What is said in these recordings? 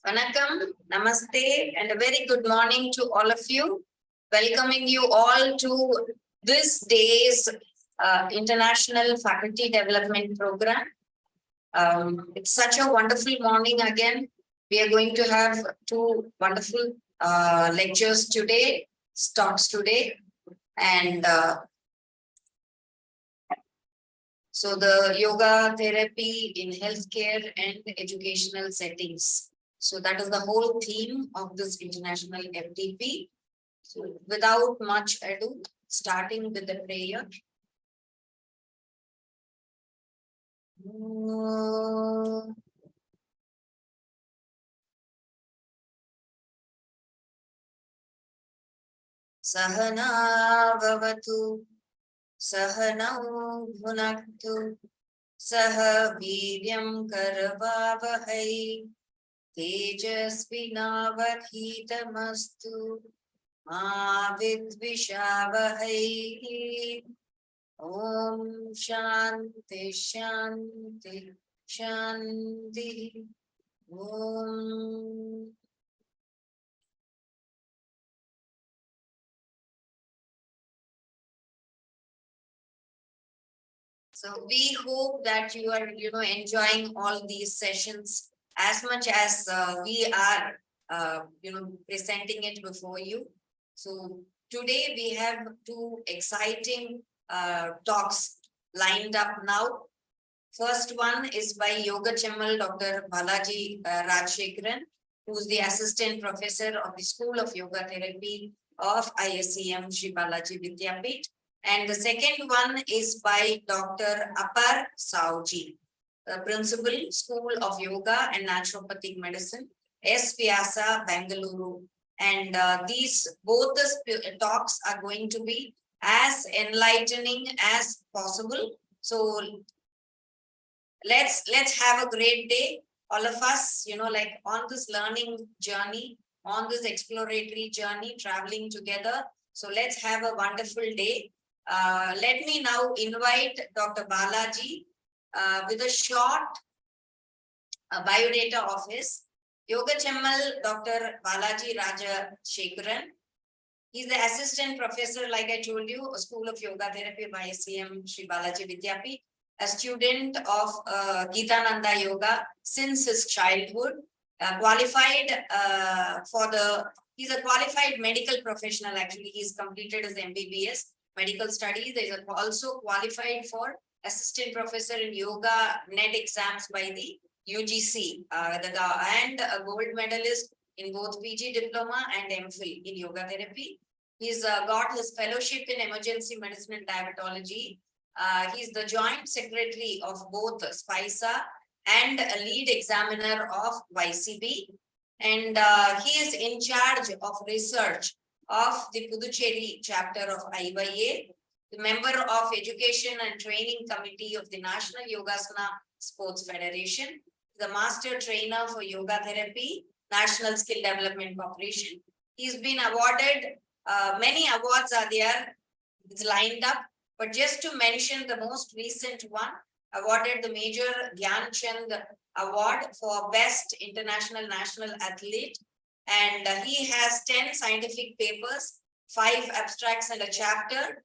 Vanakkam, Namaste, and a very good morning to all of you. Welcoming you all to this day's International Faculty Development Program. It's such a wonderful morning again. We are going to have two wonderful lectures today, talks today. And so the yoga therapy in healthcare and educational settings. So that is the whole theme of this international FDP. So without much ado, starting with the prayer. Sahana bhavatu, sahanau bhunaktu, saha viryam karavavahai, tejasvinavadhitamastu. Vidvishavahai. Om Shanti Shanti Shanti. Om. So we hope that you are, enjoying all these sessions as much as we are, presenting it before you. So today we have two exciting talks lined up now. First one is by Yoga Chemmal Dr. Balaji Rajshekharan, who is the Assistant Professor of the School of Yoga Therapy of ISCM Sri Balaji Vidyapith. And the second one is by Dr. Apar Sauji, Principal, School of Yoga and Naturopathic Medicine, S. Vyasa, Bangalore. And these both the talks are going to be as enlightening as possible. So let's have a great day, all of us, on this learning journey, on this exploratory journey, traveling together. So let's have a wonderful day. Let me now invite Dr. Balaji with a short biodata of his. Yoga Chemmal Dr. Balaji Rajshekharan. He's the Assistant Professor, like I told you, School of Yoga Therapy by ISCM Sri Balaji Vidyapith, a student of Geetananda Yoga since his childhood, qualified he's a qualified medical professional. Actually, he's completed his MBBS medical studies. He's also qualified for assistant professor in yoga net exams by the UGC, and a gold medalist in both PG diploma and MPhil in yoga therapy. He's got his fellowship in emergency medicine and diabetology. He's the joint secretary of both SPICA and a lead examiner of YCB. And he is in charge of research of the Puducherry chapter of IYA, the member of Education and Training Committee of the National Yogasana Sports Federation, the master trainer for yoga therapy, National Skill Development Corporation. He's been awarded, many awards are there, it's lined up, but just to mention the most recent one, awarded the Major Dhyan Chand Award for Best International National Athlete. And he has 10 scientific papers, 5 abstracts and a chapter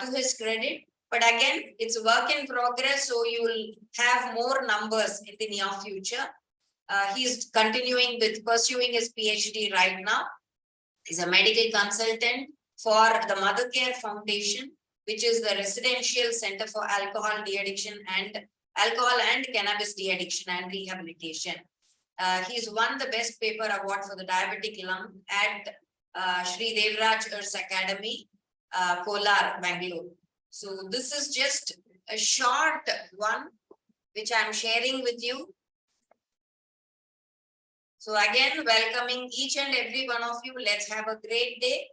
to his credit. But again, it's a work in progress, so you will have more numbers in the near future. He's continuing with pursuing his PhD right now. He's a medical consultant for the Mother Care Foundation, which is the Residential Center for Alcohol De-Addiction and Alcohol and Cannabis De-Addiction and Rehabilitation. He's won the Best Paper Award for the Diabetic Lung at Sri Devraj Earth Academy, Kolar, Bangalore. So this is just a short one, which I'm sharing with you. So again, welcoming each and every one of you. Let's have a great day.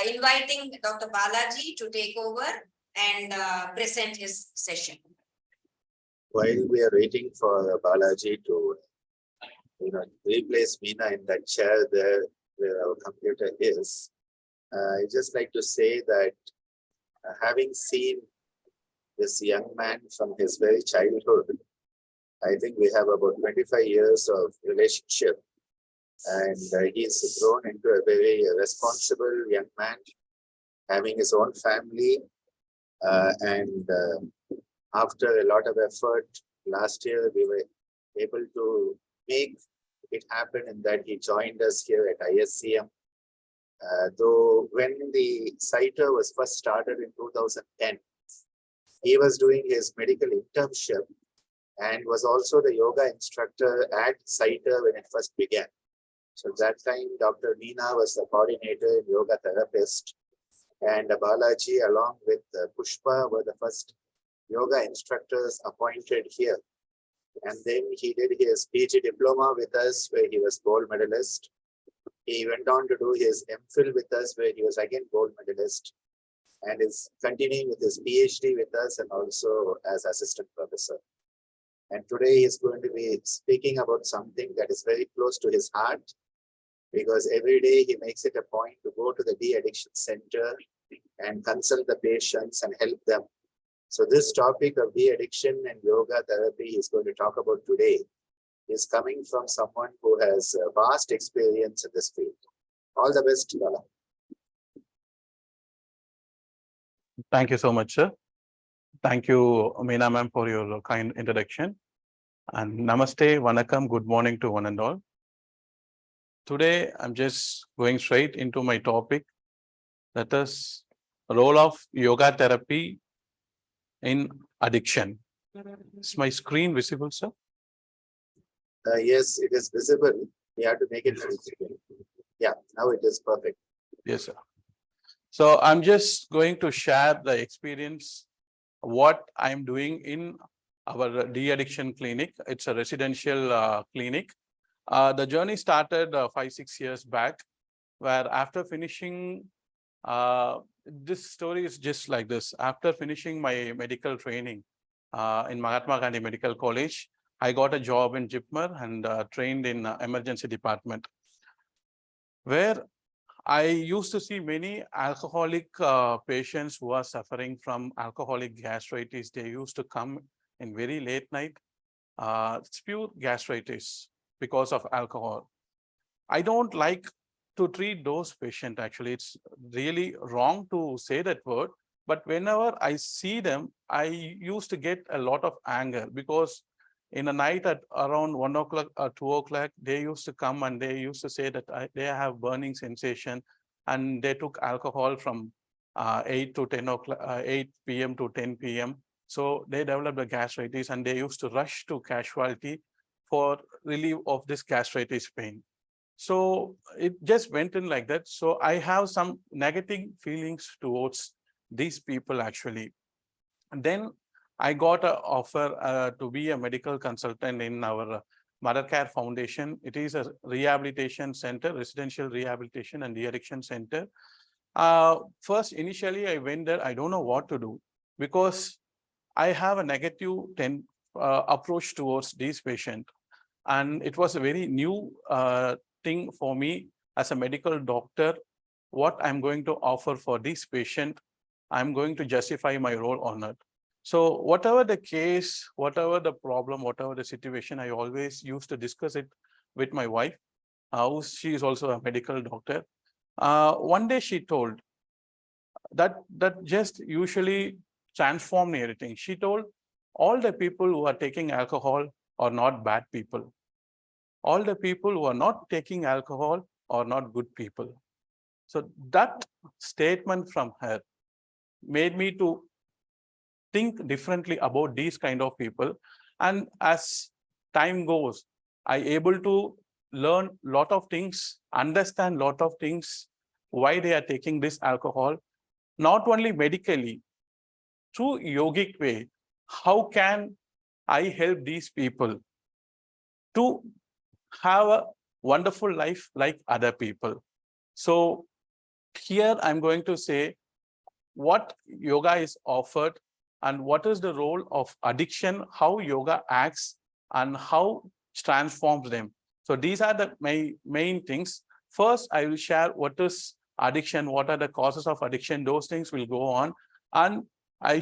Inviting Dr. Balaji to take over and present his session. While we are waiting for Balaji to replace Meena in that chair there where our computer is, I just like to say that having seen this young man from his very childhood, I think we have about 25 years of relationship. And he's grown into a very responsible young man, having his own family. And after a lot of effort, last year we were able to make it happen in that he joined us here at ISCM. Though when the CITER was first started in 2010, he was doing his medical internship and was also the yoga instructor at CITER when it first began. So that time, Dr. Meena was the coordinator, yoga therapist, and Balaji, along with Pushpa, were the first yoga instructors appointed here. And then he did his PG diploma with us, where he was gold medalist. He went on to do his MPhil with us, where he was again gold medalist, and is continuing with his PhD with us and also as assistant professor. And today he is going to be speaking about something that is very close to his heart, because every day he makes it a point to go to the de-addiction center and consult the patients and help them. So this topic of de-addiction and yoga therapy is going to talk about today is coming from someone who has vast experience in this field. All the best, Bala. Thank you so much, sir. Thank you, Meena ma'am, for your kind introduction. And namaste, vanakkam, good morning to one and all. Today, I'm just going straight into my topic, that is role of yoga therapy in addiction. Is my screen visible, sir? Yes, it is visible. We have to make it visible. Yeah, now it is perfect. Yes, sir. So I'm just going to share the experience, what I'm doing in our de-addiction clinic. It's a residential clinic. The journey started 5-6 years back, where after finishing, this story is just like this. After finishing my medical training in Mahatma Gandhi Medical College, I got a job in JIPMER and trained in emergency department, where I used to see many alcoholic patients who are suffering from alcoholic gastritis. They used to come in very late night, it's pure gastritis because of alcohol. I don't like to treat those patients. Actually, it's really wrong to say that word. But whenever I see them, I used to get a lot of anger, because in the night at around 1 o'clock or 2 o'clock, they used to come and they used to say that they have burning sensation, and they took alcohol from 8 to 10 o'clock, 8 p.m. to 10 p.m. So they developed a gastritis, and they used to rush to casualty for relief of this gastritis pain. So it just went in like that. So I have some negative feelings towards these people actually. And then I got an offer to be a medical consultant in our Mother Care Foundation. It is a rehabilitation center, residential rehabilitation and de-addiction center. First, initially, I went there. I don't know what to do, because I have a negative approach towards these patients. And it was a very new thing for me as a medical doctor. What I'm going to offer for this patient, I'm going to justify my role on it. So whatever the case, whatever the problem, whatever the situation, I always used to discuss it with my wife. She is also a medical doctor. One day she told that just usually transformed everything. She told, all the people who are taking alcohol are not bad people. All the people who are not taking alcohol are not good people. So that statement from her made me to think differently about these kind of people. And as time goes, I able to learn lot of things, understand lot of things, why they are taking this alcohol, not only medically, through yogic way. How can I help these people to have a wonderful life like other people? So here I'm going to say what yoga is offered and what is the role of addiction, how yoga acts and how it transforms them. So these are the main things. First, I will share what is addiction, what are the causes of addiction. Those things will go on. And I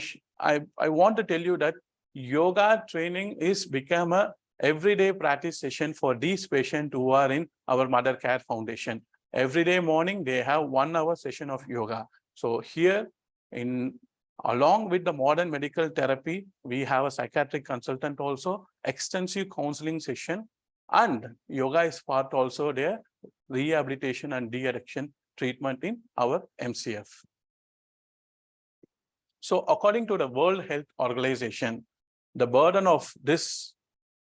want to tell you that yoga training is become a everyday practice session for these patients who are in our Mother Care Foundation. Every day morning, they have 1 hour session of yoga. So here, along with the modern medical therapy, we have a psychiatric consultant also, extensive counseling session, and yoga is part also their rehabilitation and de-addiction treatment in our MCF. So according to the World Health Organization, the burden of this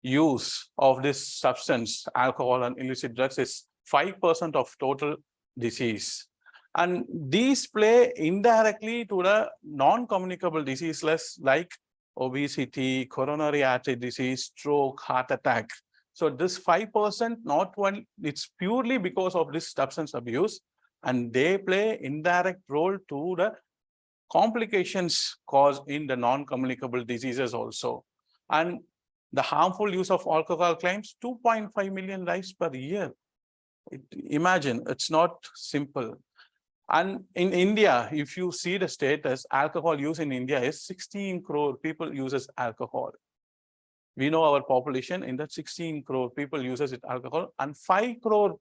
use of this substance, alcohol and illicit drugs, is 5% of total disease. And these play indirectly to the non-communicable diseases like obesity, coronary artery disease, stroke, heart attack. So this 5%, not one, it's purely because of this substance abuse, and they play indirect role to the complications caused in the non-communicable diseases also. And the harmful use of alcohol claims 2.5 million lives per year. Imagine, it's not simple. And in India, if you see the status, alcohol use in India is 16 crore people uses alcohol. We know our population, in that 16 crore people uses it alcohol, and 5 crore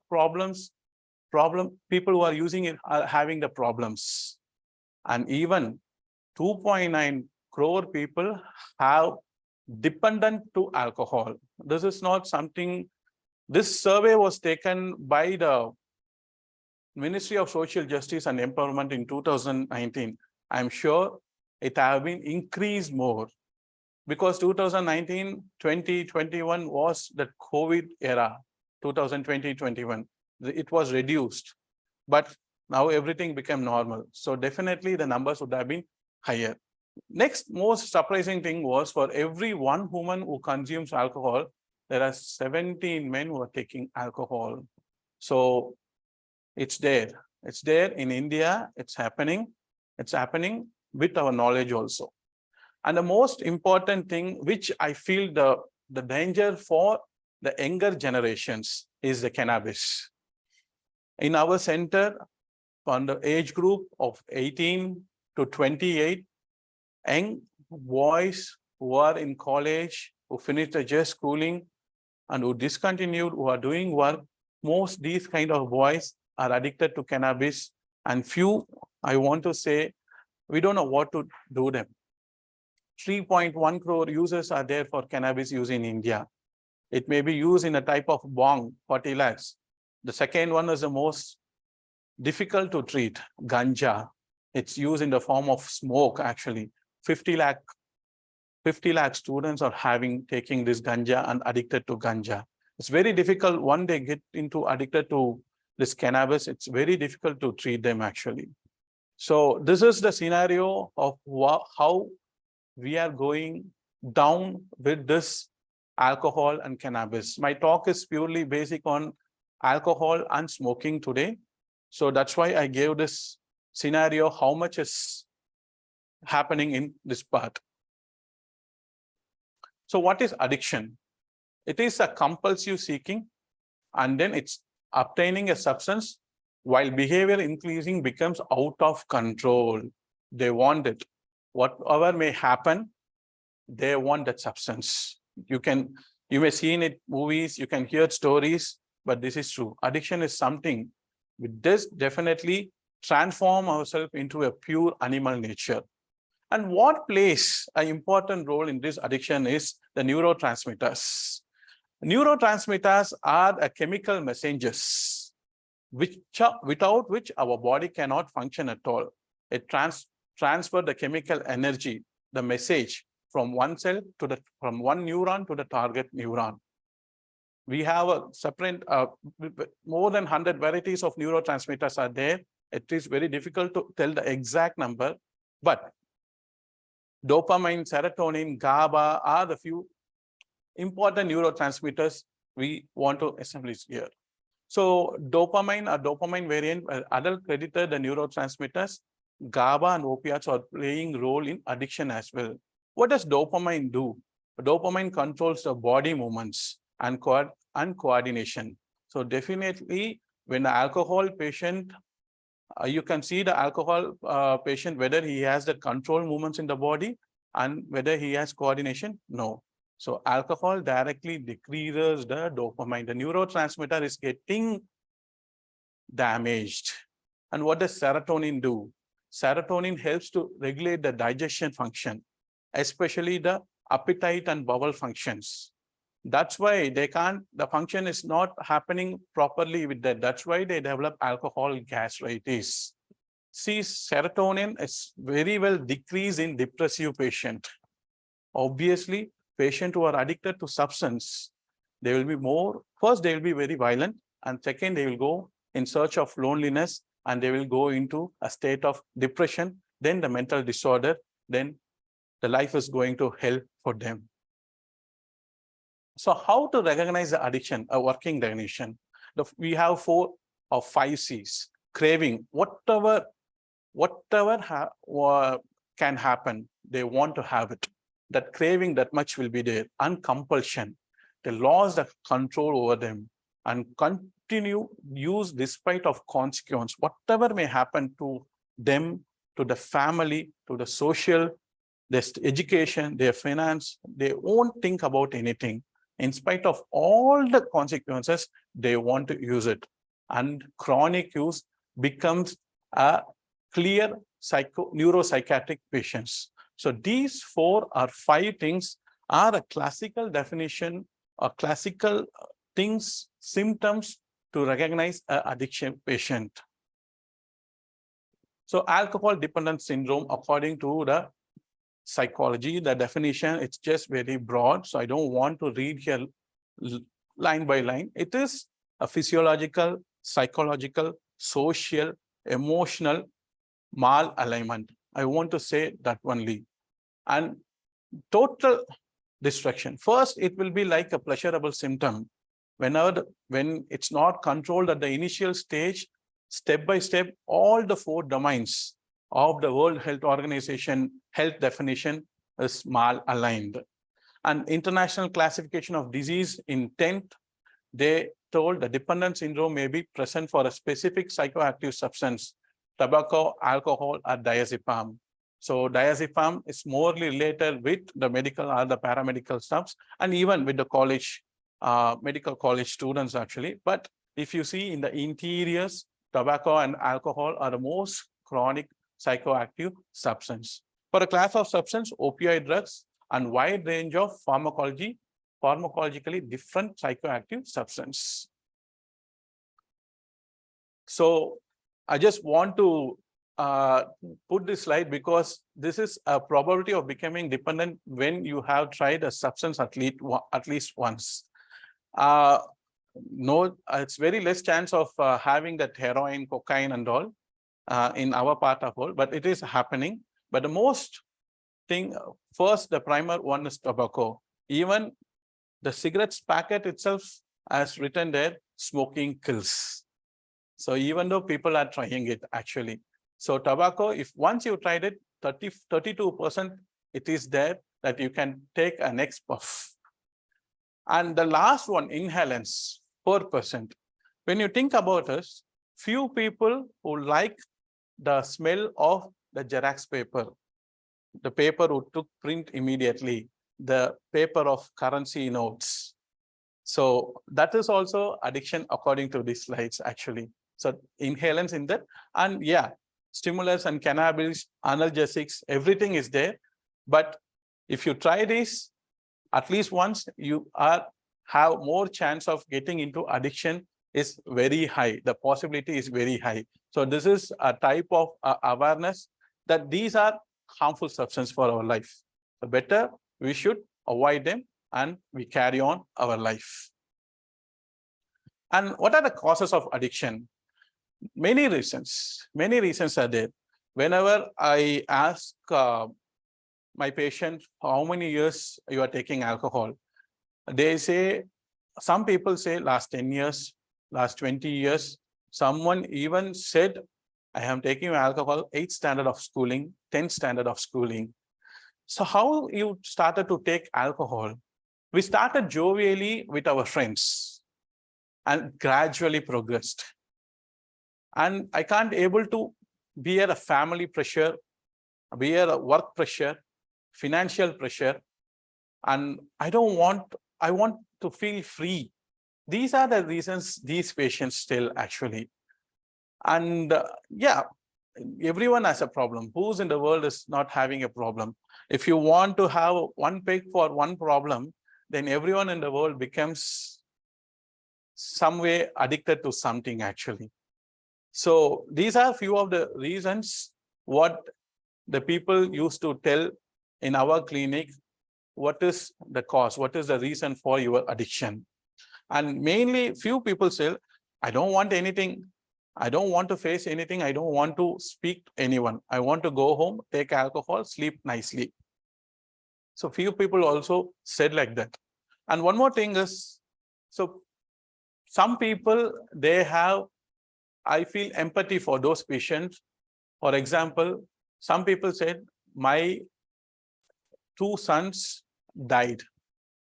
people who are using it are having the problems. And even 2.9 crore people have dependent to alcohol. This is not something, this survey was taken by the Ministry of Social Justice and Empowerment in 2019. I'm sure it have been increased more, because 2019, 2021 was the COVID era, 2020, 21. It was reduced, but now everything became normal. So definitely the numbers would have been higher. Next most surprising thing was, for every 1 woman who consumes alcohol, there are 17 men who are taking alcohol. So it's there in India, it's happening with our knowledge also. And the most important thing, which I feel the danger for the younger generations, is the cannabis. In our center, on the age group of 18 to 28, young boys who are in college, who finished their schooling and who discontinued, who are doing work, most these kind of boys are addicted to cannabis, and few, I want to say, we don't know what to do them. 3.1 crore users are there for cannabis use in India. It may be used in a type of bong, 40 lakhs. The second one is the most difficult to treat, ganja. It's used in the form of smoke, actually. 50 lakh students are taking this ganja and addicted to ganja. It's very difficult. When they get addicted to this cannabis, it's very difficult to treat them, actually. So this is the scenario of how we are going down with this alcohol and cannabis. My talk is purely basic on alcohol and smoking today. So that's why I gave this scenario, how much is happening in this part. So what is addiction? It is a compulsive seeking, and then it's obtaining a substance while behavior increasing becomes out of control. They want it. Whatever may happen, they want that substance. You may see in it movies, you can hear stories, but this is true. Addiction is something with this definitely transform ourselves into a pure animal nature. And what plays an important role in this addiction is the neurotransmitters. Neurotransmitters are a chemical messengers without which our body cannot function at all. It transfers the chemical energy, the message from one cell to from one neuron to the target neuron. We have a separate, more than 100 varieties of neurotransmitters are there. It is very difficult to tell the exact number, but dopamine, serotonin, GABA are the few important neurotransmitters we want to establish here. So dopamine or dopamine variant, adult credited the neurotransmitters, GABA and opiates are playing role in addiction as well. What does dopamine do? Dopamine controls the body movements and coordination. So definitely when an alcohol patient, you can see the alcohol patient, whether he has the control movements in the body and whether he has coordination, no. So alcohol directly decreases the dopamine. The neurotransmitter is getting damaged. And what does serotonin do? Serotonin helps to regulate the digestion function, especially the appetite and bowel functions. That's why the function is not happening properly with that. That's why they develop alcohol gastritis. See, serotonin is very well decreased in depressive patient. Obviously, patients who are addicted to substance, they will be first they will be very violent, and second they will go in search of loneliness, and they will go into a state of depression, then the mental disorder, then the life is going to hell for them. So how to recognize the addiction, a working recognition? We have 4 or 5 C's. Craving, whatever can happen, they want to have it. That craving, that much will be there. And compulsion, they lost the control over them and continue use despite of consequence. Whatever may happen to them, to the family, to the social, their education, their finance, they won't think about anything. In spite of all the consequences, they want to use it. And chronic use becomes a clear neuropsychiatric patients. So these 4 or 5 things are a classical definition or classical things, symptoms to recognize an addiction patient. So alcohol dependence syndrome, according to the psychology, the definition, it's just very broad. So I don't want to read here line by line. It is a physiological, psychological, social, emotional malalignment. I want to say that only. And total destruction. First, it will be like a pleasurable symptom. When it's not controlled at the initial stage, step by step, all the 4 domains of the World Health Organization health definition is malaligned. And International Classification of Disease in 10th, they told the dependence syndrome may be present for a specific psychoactive substance, tobacco, alcohol, or diazepam. So diazepam is more related with the medical or the paramedical stuffs, and even with the college, medical college students actually. But if you see in the interiors, tobacco and alcohol are the most chronic psychoactive substance. For a class of substance, opioid drugs and wide range of pharmacologically different psychoactive substance. So I just want to put this slide because this is a probability of becoming dependent when you have tried a substance at least once. No, it's very less chance of having that heroin, cocaine and all in our part of world, but it is happening. But the most thing, first, the primer one is tobacco. Even the cigarettes packet itself has written there, smoking kills. So even though people are trying it actually. So tobacco, if once you tried it, 32% it is there that you can take a next puff. And the last one, inhalants, 4%. When you think about us, few people who like the smell of the Xerox paper, the paper who took print immediately, the paper of currency notes. So that is also addiction according to these slides actually. So inhalants in that, and yeah, stimulants and cannabis, analgesics, everything is there. But if you try this at least once, you have more chance of getting into addiction is very high. The possibility is very high. So this is a type of awareness that these are harmful substances for our life. So better we should avoid them and we carry on our life. And what are the causes of addiction? Many reasons are there. Whenever I ask my patient, how many years you are taking alcohol? They say, some people say last 10 years, last 20 years. Someone even said, I am taking alcohol 8th standard of schooling, 10th standard of schooling. So how you started to take alcohol? We started jovially with our friends and gradually progressed. And I can't able to bear a family pressure, bear a work pressure, financial pressure, And I want to feel free. These are the reasons these patients still actually. And yeah, everyone has a problem. Who's in the world is not having a problem? If you want to have one pick for one problem, then everyone in the world becomes some way addicted to something actually. So these are few of the reasons what the people used to tell in our clinic. What is the cause? What is the reason for your addiction? And mainly few people say, I don't want anything. I don't want to face anything. I don't want to speak to anyone. I want to go home, take alcohol, sleep nicely. So few people also said like that. And one more thing is, so some people, they have, I feel empathy for those patients. For example, some people said, my 2 sons died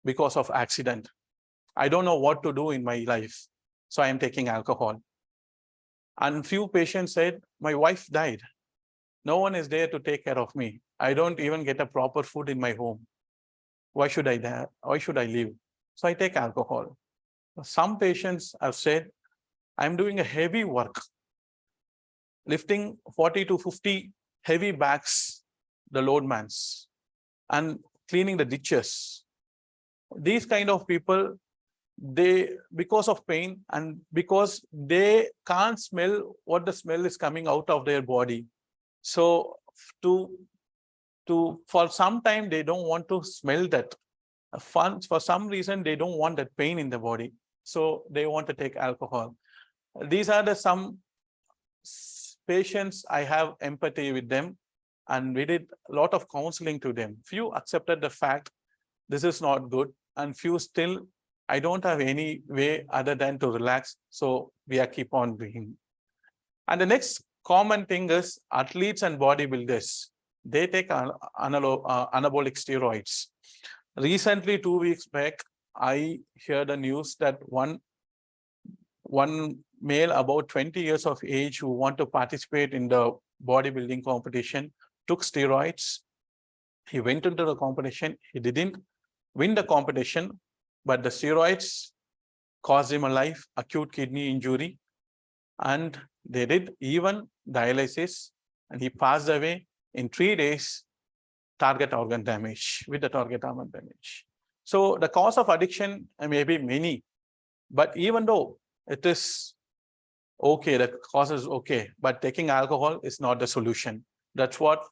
because of accident. I don't know what to do in my life, so I am taking alcohol. And few patients said, my wife died. No one is there to take care of me. I don't even get a proper food in my home. Why should I die? Why should I live? So I take alcohol. Some patients have said, I'm doing a heavy work, lifting 40 to 50 heavy bags, the loadmans, and cleaning the ditches. These kind of people, they, because of pain and because they can't smell what the smell is coming out of their body. So for some time, they don't want to smell that. For some reason, they don't want that pain in the body. So they want to take alcohol. These are the some patients I have empathy with them, and we did a lot of counseling to them. Few accepted the fact this is not good, and few still, I don't have any way other than to relax. So we are keep on doing. And the next common thing is athletes and bodybuilders. They take anabolic steroids. Recently, 2 weeks back, I heard the news that one male about 20 years of age who want to participate in the bodybuilding competition took steroids. He went into the competition. He didn't win the competition, but the steroids caused him a life acute kidney injury, and they did even dialysis, and he passed away in 3 days. Target organ damage, with the target organ damage. So the cause of addiction may be many, but even though it is okay, the cause is okay, but taking alcohol is not the solution. That's what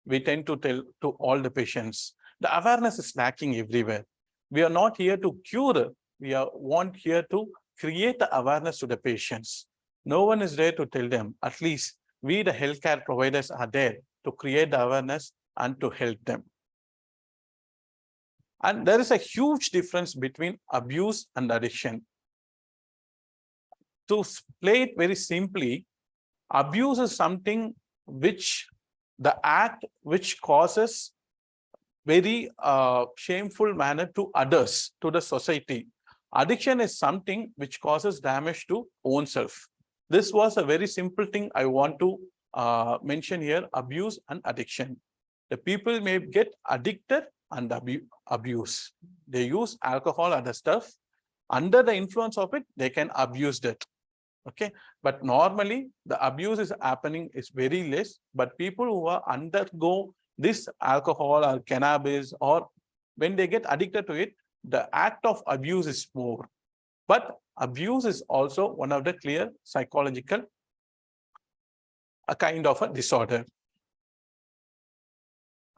we tend to tell to all the patients. The awareness is lacking everywhere. We are not here to cure, we want here to create the awareness to the patients. No one is there to tell them. At least we, the healthcare providers, are there to create the awareness and to help them. And there is a huge difference between abuse and addiction. To play it very simply, abuse is something which the act which causes very shameful manner to others, to the society. Addiction is something which causes damage to own self. This was a very simple thing I want to mention here, abuse and addiction. The people may get addicted and abuse. They use alcohol, other stuff. Under the influence of it, they can abuse that. Okay, but normally the abuse is happening is very less, but people who are undergo this alcohol or cannabis, or when they get addicted to it, the act of abuse is more. But abuse is also one of the clear psychological, a kind of a disorder.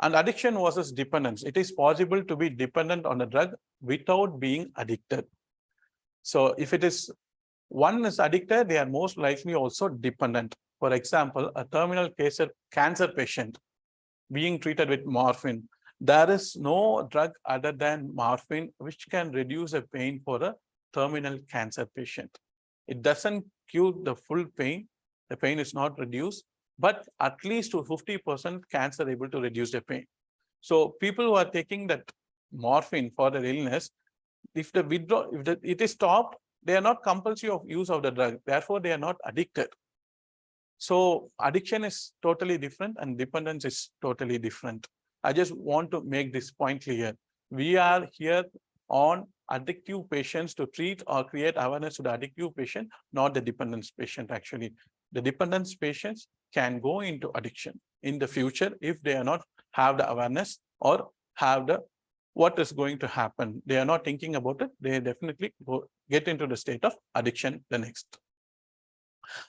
And addiction versus dependence. It is possible to be dependent on a drug without being addicted. So if it is one is addicted, they are most likely also dependent. For example, a terminal cancer patient being treated with morphine. There is no drug other than morphine which can reduce the pain for a terminal cancer patient. It doesn't cure the full pain. The pain is not reduced, but at least to 50% cancer able to reduce the pain. So people who are taking that morphine for their illness, if it is stopped, they are not compulsory of use of the drug. Therefore, they are not addicted. So addiction is totally different and dependence is totally different. I just want to make this point clear. We are here on addictive patients to treat or create awareness to the addictive patient, not the dependence patient actually. The dependence patients can go into addiction in the future if they are not have the awareness or have the what is going to happen. They are not thinking about it. They definitely get into the state of addiction the next.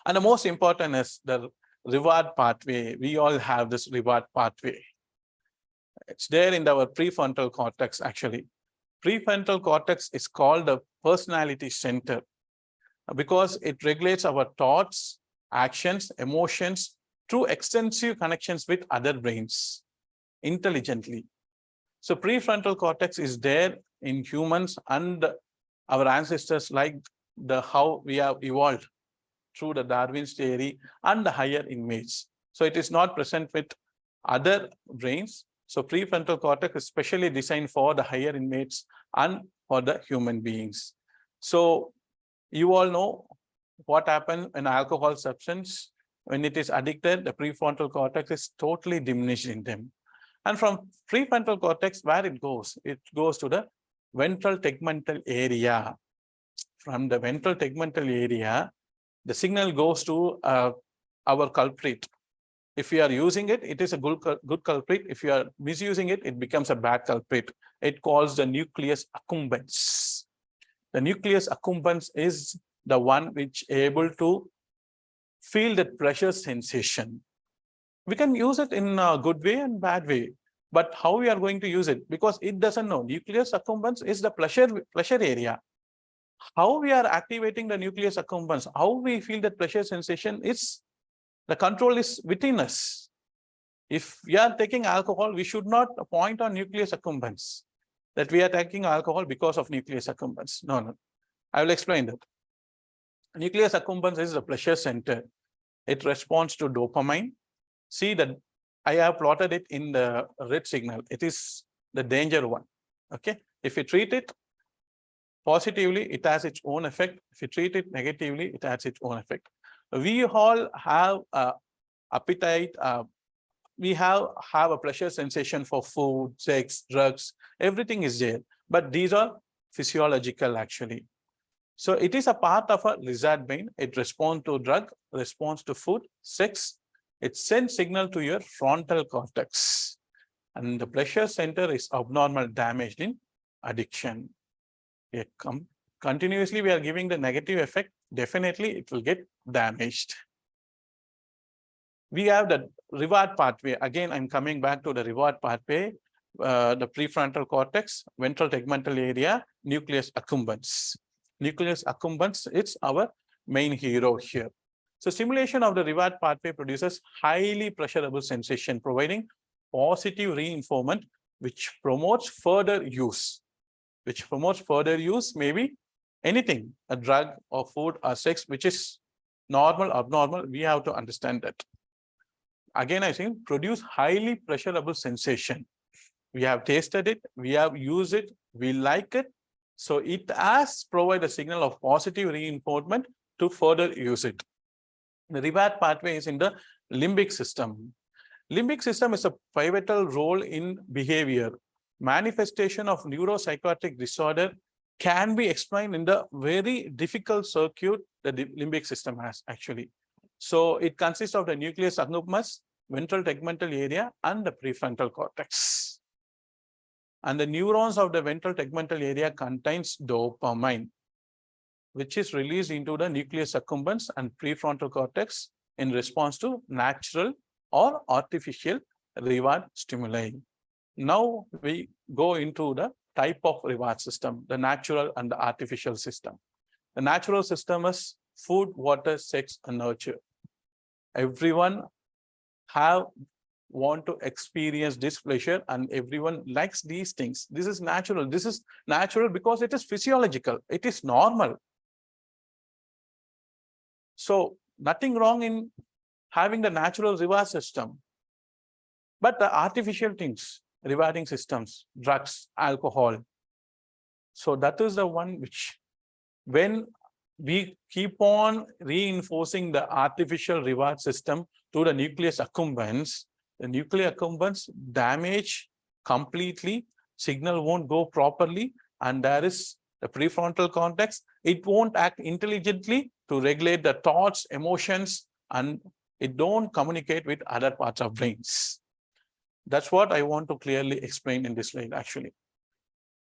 And the most important is the reward pathway. We all have this reward pathway. It's there in our prefrontal cortex actually. Prefrontal cortex is called the personality center because it regulates our thoughts, actions, emotions through extensive connections with other brains intelligently. So prefrontal cortex is there in humans and our ancestors, like how we have evolved through the Darwin's theory and the higher inmates. So it is not present with other brains. So prefrontal cortex is specially designed for the higher inmates and for the human beings. So you all know what happens when alcohol substance, when it is addicted, the prefrontal cortex is totally diminished in them. And from prefrontal cortex, where it goes to the ventral tegmental area. From the ventral tegmental area, the signal goes to our culprit. If you are using it, it is a good culprit. If you are misusing it, it becomes a bad culprit. It calls the nucleus accumbens. The nucleus accumbens is the one which able to feel that pleasure sensation. We can use it in a good way and bad way, but how we are going to use it, because it doesn't know. Nucleus accumbens is the pleasure area. How we are activating the nucleus accumbens, how we feel that pleasure sensation, is the control is within us. If we are taking alcohol, we should not point on nucleus accumbens that we are taking alcohol because of nucleus accumbens. No. I will explain that. Nucleus accumbens is the pleasure center. It responds to dopamine. See that I have plotted it in the red signal. It is the danger one. Okay. If you treat it positively, it has its own effect. If you treat it negatively, it has its own effect. We all have appetite. We have a pleasure sensation for food, sex, drugs. Everything is there. But these are physiological actually. So it is a part of a lizard brain. It responds to drug, responds to food, sex. It sends signal to your frontal cortex. And the pleasure center is abnormal, damaged in addiction. Continuously we are giving the negative effect, definitely it will get damaged. We have the reward pathway. Again, I'm coming back to the reward pathway. The prefrontal cortex, ventral tegmental area, nucleus accumbens. Nucleus accumbens, it's our main hero here. So stimulation of the reward pathway produces highly pleasurable sensation, providing positive reinforcement, which promotes further use. Which promotes further use, maybe anything, a drug or food or sex, which is normal, abnormal, we have to understand that. Again, I think produce highly pleasurable sensation. We have tasted it, we have used it, we like it. So it has provided a signal of positive reinforcement to further use it. The reward pathway is in the limbic system. Limbic system is a pivotal role in behavior. Manifestation of neuropsychiatric disorder can be explained in the very difficult circuit that the limbic system has actually. So it consists of the nucleus accumbens, ventral tegmental area, and the prefrontal cortex. And the neurons of the ventral tegmental area contains dopamine, which is released into the nucleus accumbens and prefrontal cortex in response to natural or artificial reward stimuli. Now we go into the type of reward system, the natural and the artificial system. The natural system is food, water, sex, and nurture. Everyone want to experience this pleasure and everyone likes these things. This is natural. This is natural because it is physiological. It is normal. So nothing wrong in having the natural reward system. But the artificial things, rewarding systems, drugs, alcohol. So that is the one which, when we keep on reinforcing the artificial reward system to the nucleus accumbens, the nucleus accumbens damage completely, signal won't go properly, and there is the prefrontal cortex. It won't act intelligently to regulate the thoughts, emotions, and it don't communicate with other parts of brains. That's what I want to clearly explain in this slide actually.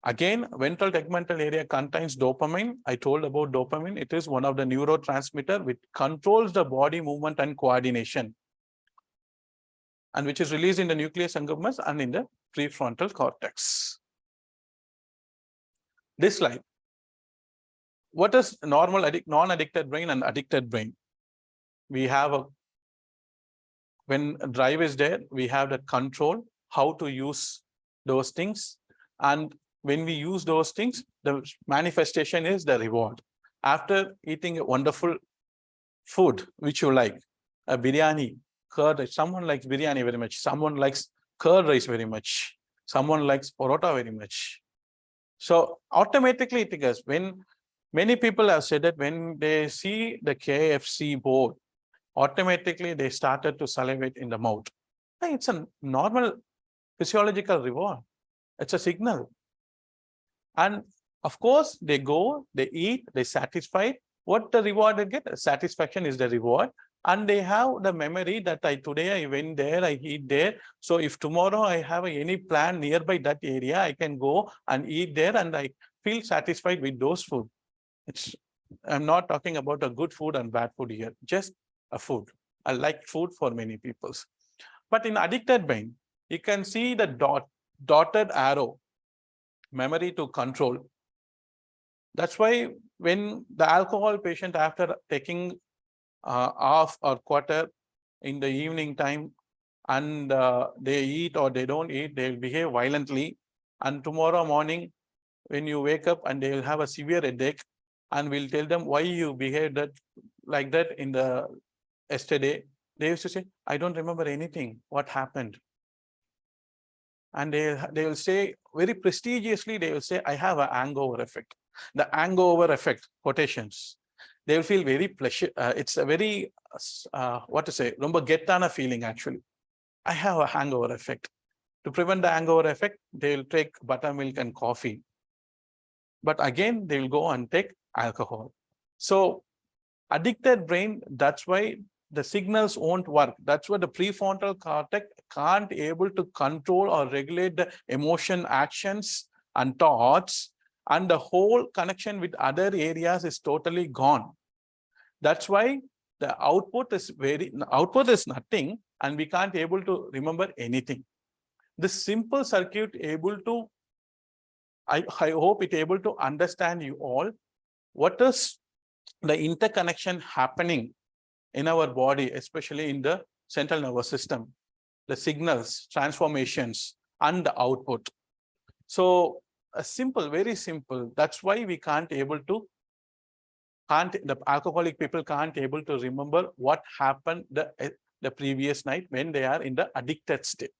Again, ventral tegmental area contains dopamine. I told about dopamine. It is one of the neurotransmitter which controls the body movement and coordination, and which is released in the nucleus accumbens and in the prefrontal cortex. This slide. What is normal non-addicted brain and addicted brain? We have when drive is there, we have the control, how to use those things. And when we use those things, the manifestation is the reward. After eating a wonderful food, which you like, a biryani, curd rice, someone likes biryani very much, someone likes curd rice very much, someone likes parota very much. So automatically it goes. When many people have said that when they see the KFC board, automatically they started to salivate in the mouth. It's a normal physiological reward. It's a signal. And of course, they go, they eat, they satisfy. What the reward they get? Satisfaction is the reward. And they have the memory that today I went there, I eat there. So if tomorrow I have any plan nearby that area, I can go and eat there and I feel satisfied with those food. I'm not talking about a good food and bad food here, just a food. I like food for many people. But in addicted brain, you can see the dotted arrow, memory to control. That's why when the alcohol patient, after taking half or quarter in the evening time, and they eat or they don't eat, they'll behave violently. And tomorrow morning, when you wake up and they will have a severe headache, and we'll tell them why you behaved like that in the yesterday. They used to say, I don't remember anything. What happened? And they will say very prestigiously, they will say, I have a hangover effect. The hangover effect, quotations. They will feel very pleasure. It's a very, what to say, ரொம்ப கெத்தான feeling actually. I have a hangover effect. To prevent the hangover effect, they will take buttermilk and coffee. But again, they will go and take alcohol. So addicted brain, that's why the signals won't work. That's why the prefrontal cortex can't able to control or regulate the emotion, actions, and thoughts, and the whole connection with other areas is totally gone. That's why the output is nothing, and we can't able to remember anything. This simple circuit able to, I hope it able to understand you all what is the interconnection happening in our body, especially in the central nervous system, the signals, transformations, and the output. So a simple, very simple. That's why we can't able to, the alcoholic people can't able to remember what happened the previous night when they are in the addicted state.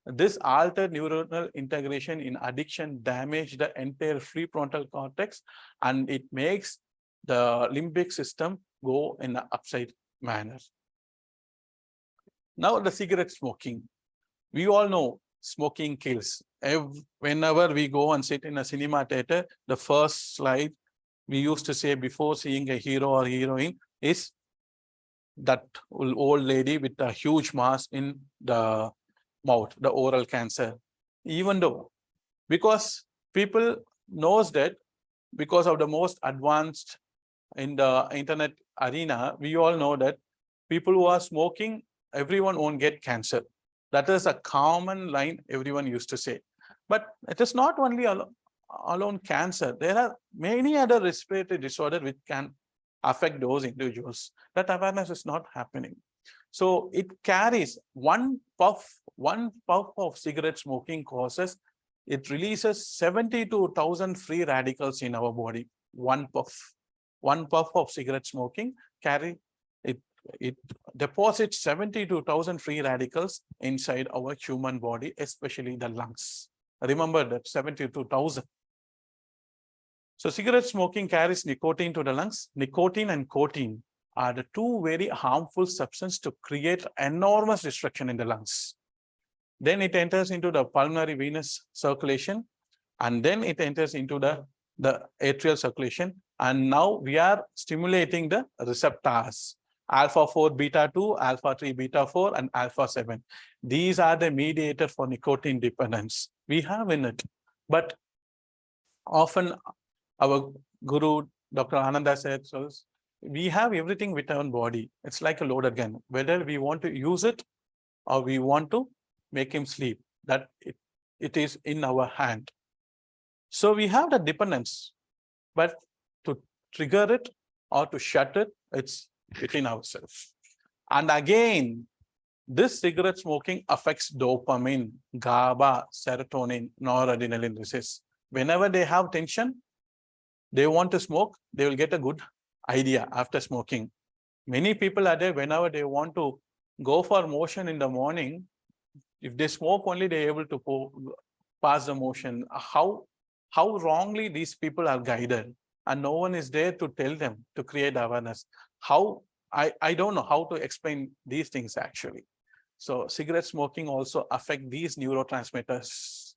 This altered neuronal integration in addiction damage the entire prefrontal cortex, and it makes the limbic system go in an upside manner. Now the cigarette smoking. We all know smoking kills. Whenever we go and sit in a cinema theater, the first slide we used to say before seeing a hero or heroine is that old lady with a huge mass in the mouth, the oral cancer. Even though, because people knows that because of the most advanced in the internet arena, we all know that people who are smoking, everyone won't get cancer. That is a common line everyone used to say. But it is not only alone cancer. There are many other respiratory disorders which can affect those individuals. That awareness is not happening. So it carries one puff of cigarette smoking causes, it releases 72,000 free radicals in our body. One puff of cigarette smoking it deposits 72,000 free radicals inside our human body, especially the lungs. Remember that 72,000. So cigarette smoking carries nicotine to the lungs. Nicotine and cocaine are the two very harmful substances to create enormous destruction in the lungs. then it enters into the pulmonary venous circulation, and then it enters into the atrial circulation. And now we are stimulating the receptors, alpha 4 beta 2, alpha 3 beta 4, and alpha 7. These are the mediator for nicotine dependence we have in it. But often our guru, Dr. Ananda said, so we have everything with our body. It's like a loaded gun. Whether we want to use it or we want to make him sleep, that it is in our hand. So we have the dependence, but to trigger it or to shut it, it's within ourselves. And again, this cigarette smoking affects dopamine, GABA, serotonin, noradrenaline releases. Whenever they have tension, they want to smoke, they will get a good idea after smoking. Many people are there, whenever they want to go for motion in the morning, if they smoke only, they're able to pass the motion. How wrongly these people are guided, and no one is there to tell them, to create awareness. How, I don't know how to explain these things actually. So cigarette smoking also affect these neurotransmitters,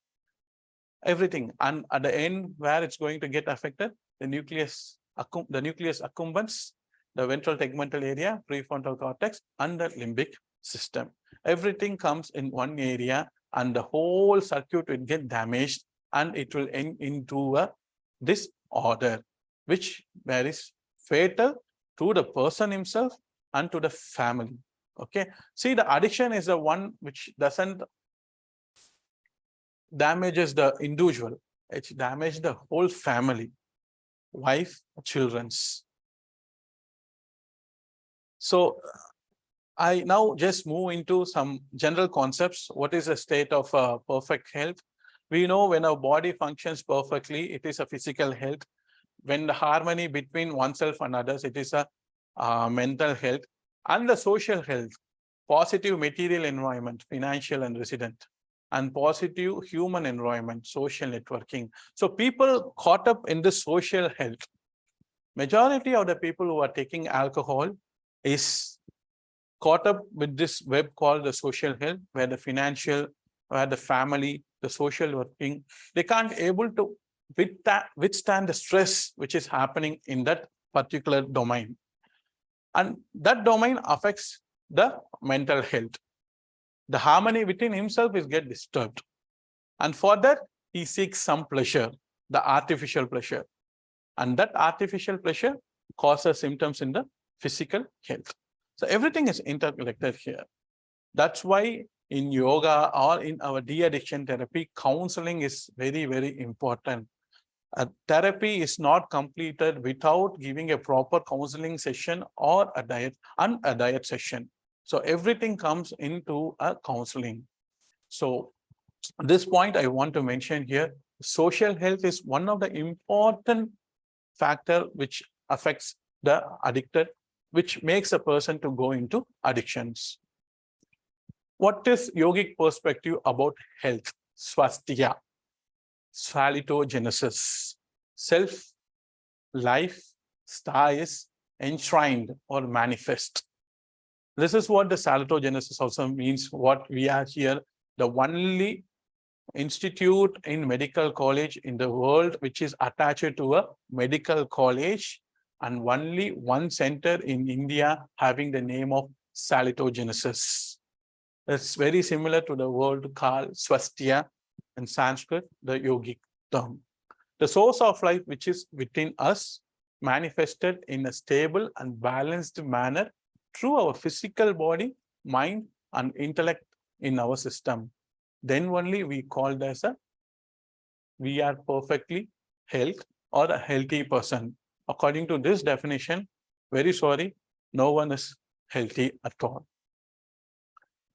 everything. And at the end, where it's going to get affected, the nucleus accumbens, the ventral tegmental area, prefrontal cortex, and the limbic system. Everything comes in one area, and the whole circuit will get damaged, and it will end into a disorder, which is fatal to the person himself and to the family. Okay, see, the addiction is the one which doesn't damages the individual, it damages the whole family, wife, children's. So I now just move into some general concepts. What is a state of perfect health? We know when our body functions perfectly, it is a physical health. When the harmony between oneself and others, it is a mental health. And the social health, positive material environment, financial and resident, and positive human environment, social networking. So people caught up in the social health. Majority of the people who are taking alcohol is caught up with this web called the social health, where the financial, where the family, the social working, they can't able to withstand the stress which is happening in that particular domain. And that domain affects the mental health. The harmony within himself is get disturbed. And for that, he seeks some pleasure, the artificial pleasure. And that artificial pleasure causes symptoms in the physical health. So everything is interconnected here. That's why in yoga or in our de-addiction therapy, counseling is very, very important. A therapy is not completed without giving a proper counseling session or a diet session. So everything comes into a counseling. So this point I want to mention here, social health is one of the important factor which affects the addicted, which makes a person to go into addictions. What is yogic perspective about health? Swasthya, salitogenesis, self, life, star is enshrined or manifest. This is what the salitogenesis also means, what we are here, the only institute in medical college in the world which is attached to a medical college, and only one center in India having the name of salitogenesis. It's very similar to the word called swasthya in Sanskrit, the yogic term. The source of life which is within us manifested in a stable and balanced manner through our physical body, mind, and intellect in our system. Then only we called as we are perfectly healthy or a healthy person. According to this definition, very sorry, no one is healthy at all.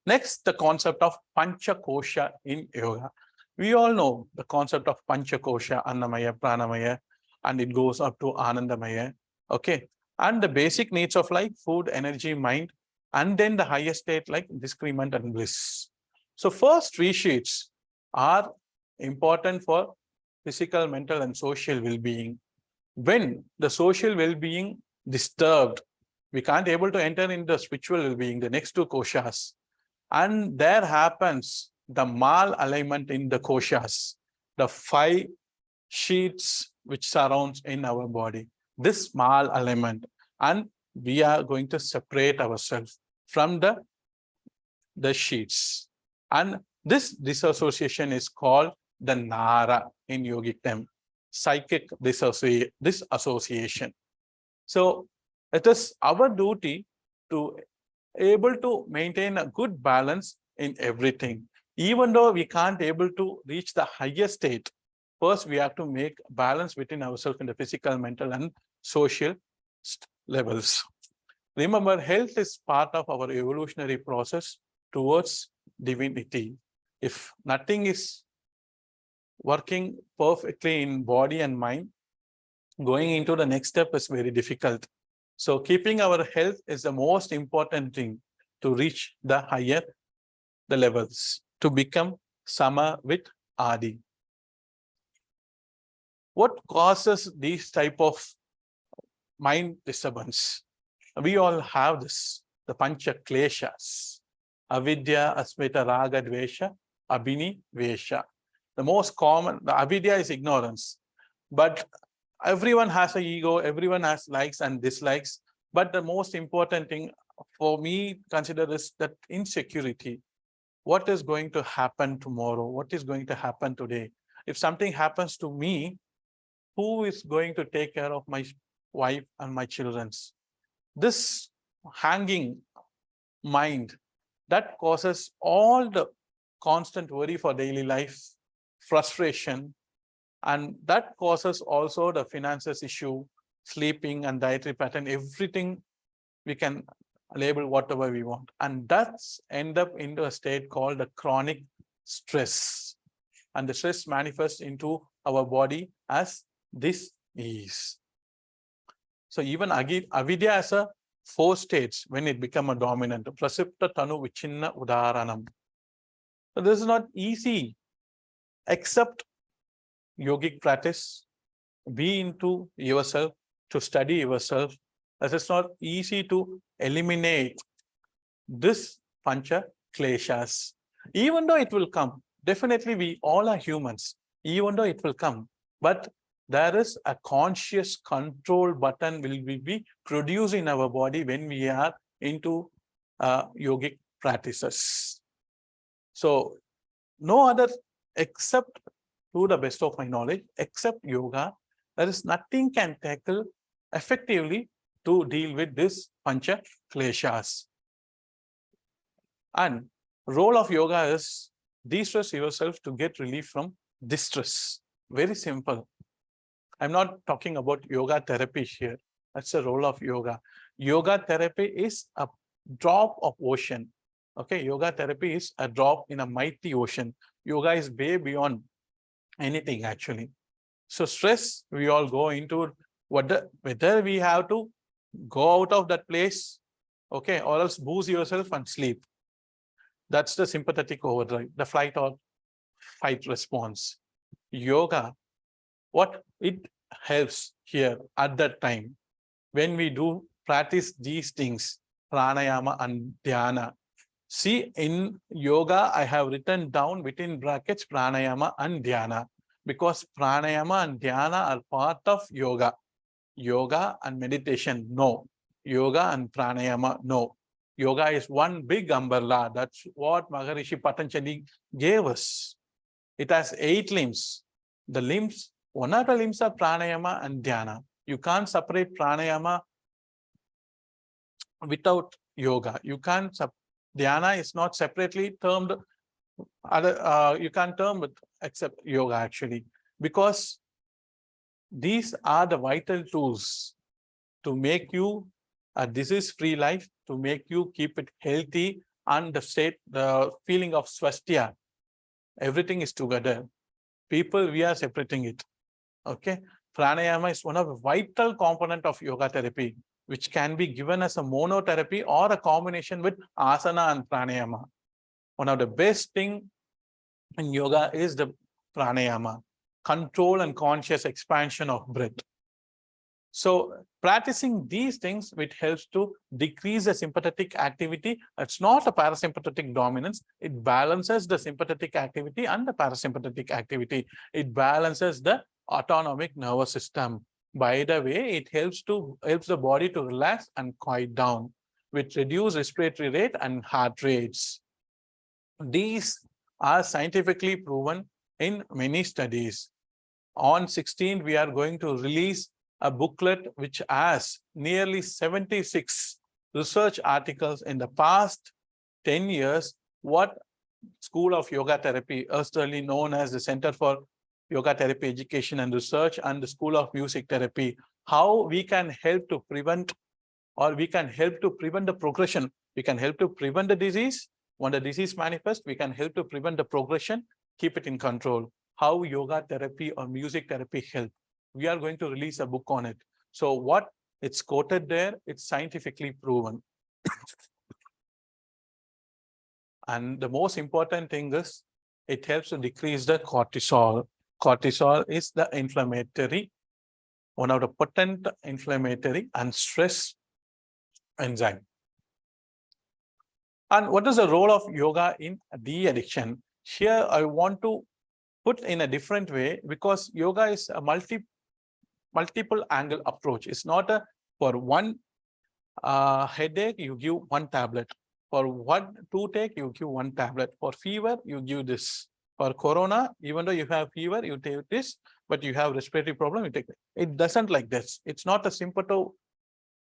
Next, the concept of Panchakosha in yoga. We all know the concept of Panchakosha, Annamaya, Pranamaya, and it goes up to Anandamaya. Okay. And the basic needs of life, food, energy, mind, and then the highest state like discrement and bliss. So first three sheets are important for physical, mental, and social well-being. When the social well-being disturbed, we can't able to enter in the spiritual well-being, the next two koshas. And there happens the mal alignment in the koshas, the 5 sheets which surrounds in our body, this mal alignment, and we are going to separate ourselves from the sheets. And this disassociation is called the Nara in yogic term, psychic disassociation. So it is our duty to able to maintain a good balance in everything. Even though we can't able to reach the higher state, first we have to make balance between ourselves in the physical, mental, and social levels. Remember, health is part of our evolutionary process towards divinity. If nothing is working perfectly in body and mind, going into the next step is very difficult. So keeping our health is the most important thing to reach the higher the levels, to become Sama with Adi. What causes these type of mind disturbance? We all have this, the Pancha Kleshas, Avidya, Asmita, Raga, Dvesha, Abhini, Vesha. The most common, the Avidya is ignorance, but everyone has an ego, everyone has likes and dislikes. But the most important thing for me consider is that insecurity. What is going to happen tomorrow? What is going to happen today? If something happens to me, who is going to take care of my wife and my children? This hanging mind, that causes all the constant worry for daily life, frustration, and that causes also the finances issue, sleeping and dietary pattern, everything we can label whatever we want. And that's end up into a state called the chronic stress. And the stress manifests into our body as this is. So even avidya has a 4 states when it become a dominant. Prasipta tanu vichinna udaranam. So this is not easy, except yogic practice, be into yourself, to study yourself. It is not easy to eliminate this pancha kleshas. Even though it will come, definitely we all are humans, even though it will come, but there is a conscious control button will be produced in our body when we are into yogic practices. So no other, except to the best of my knowledge, except yoga, there is nothing can tackle effectively to deal with this pancha kleshas. And role of yoga is de-stress yourself to get relief from distress. Very simple. I'm not talking about yoga therapy here. That's the role of yoga. Yoga therapy is a drop of ocean. Okay, yoga therapy is a drop in a mighty ocean. Yoga is way beyond anything actually. So stress, we all go into whether we have to go out of that place, okay, or else boost yourself and sleep. That's the sympathetic overdrive, the flight or fight response. Yoga, what it helps here at that time, when we do practice these things, pranayama and dhyana. See, in yoga, I have written down between brackets pranayama and dhyana, because pranayama and dhyana are part of yoga. Yoga and meditation, no. Yoga and pranayama, no. Yoga is one big umbrella. That's what Maharishi Patanjali gave us. It has 8 limbs. The limbs, one of the limbs are pranayama and dhyana. You can't separate pranayama without yoga. You can't, dhyana is not separately termed, you can't term it except yoga actually, because these are the vital tools to make you a disease-free life, to make you keep it healthy, and the feeling of swasthya. Everything is together. People, we are separating it. Okay. Pranayama is one of the vital component of yoga therapy, which can be given as a monotherapy or a combination with asana and pranayama. One of the best thing in yoga is the pranayama, control and conscious expansion of breath. So practicing these things, which helps to decrease the sympathetic activity. It's not a parasympathetic dominance. It balances the sympathetic activity and the parasympathetic activity. It balances the autonomic nervous system. By the way, it helps the body to relax and quiet down, with reduced respiratory rate and heart rates. These are scientifically proven in many studies. On 16th, we are going to release a booklet which has nearly 76 research articles in the past 10 years, what School of Yoga Therapy, erstwhile known as the Center for Yoga Therapy Education and Research, and the School of Music Therapy, how we can help to prevent, or we can help to prevent the progression. We can help to prevent the disease. When the disease manifests, we can help to prevent the progression, keep it in control. How yoga therapy or music therapy help. We are going to release a book on it. So what it's quoted there, it's scientifically proven. And the most important thing is it helps to decrease the cortisol. Cortisol is the inflammatory, one of the potent inflammatory and stress enzyme. And what is the role of yoga in de-addiction? Here I want to put in a different way, because yoga is a multiple angle approach. It's not a for one headache you give one tablet, for one toothache you give one tablet, for fever you give this, for corona even though you have fever you take this, but you have respiratory problem you take it. It doesn't like this. It's not a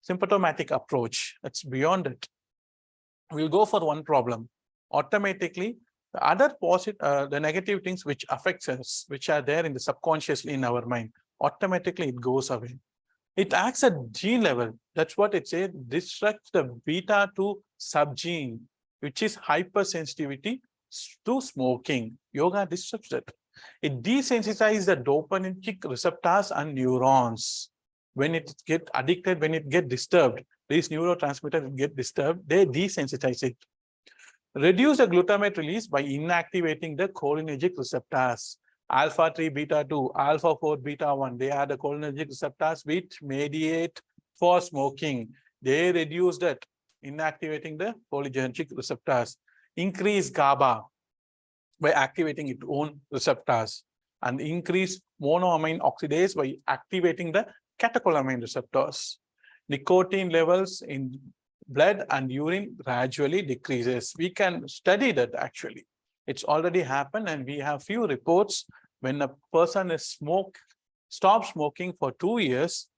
symptomatic approach. It's beyond it. We'll go for one problem. Automatically the other positive, the negative things which affects us, which are there in the subconsciously in our mind, automatically it goes away. It acts at gene level. That's what it says. Disrupts the beta-2 subgene, which is hypersensitivity to smoking. Yoga disrupts it. It desensitizes the dopaminergic receptors and neurons. When it get addicted, when it get disturbed, these neurotransmitters get disturbed, they desensitize it. Reduce the glutamate release by inactivating the cholinergic receptors. Alpha-3, beta-2, alpha-4, beta-1, they are the cholinergic receptors which mediate for smoking. They reduce that, inactivating the cholinergic receptors. Increase GABA by activating its own receptors, and increase monoamine oxidase by activating the catecholamine receptors. Nicotine levels in blood and urine gradually decreases. We can study that actually. It's already happened, and we have few reports when a person is stop smoking for 2 years.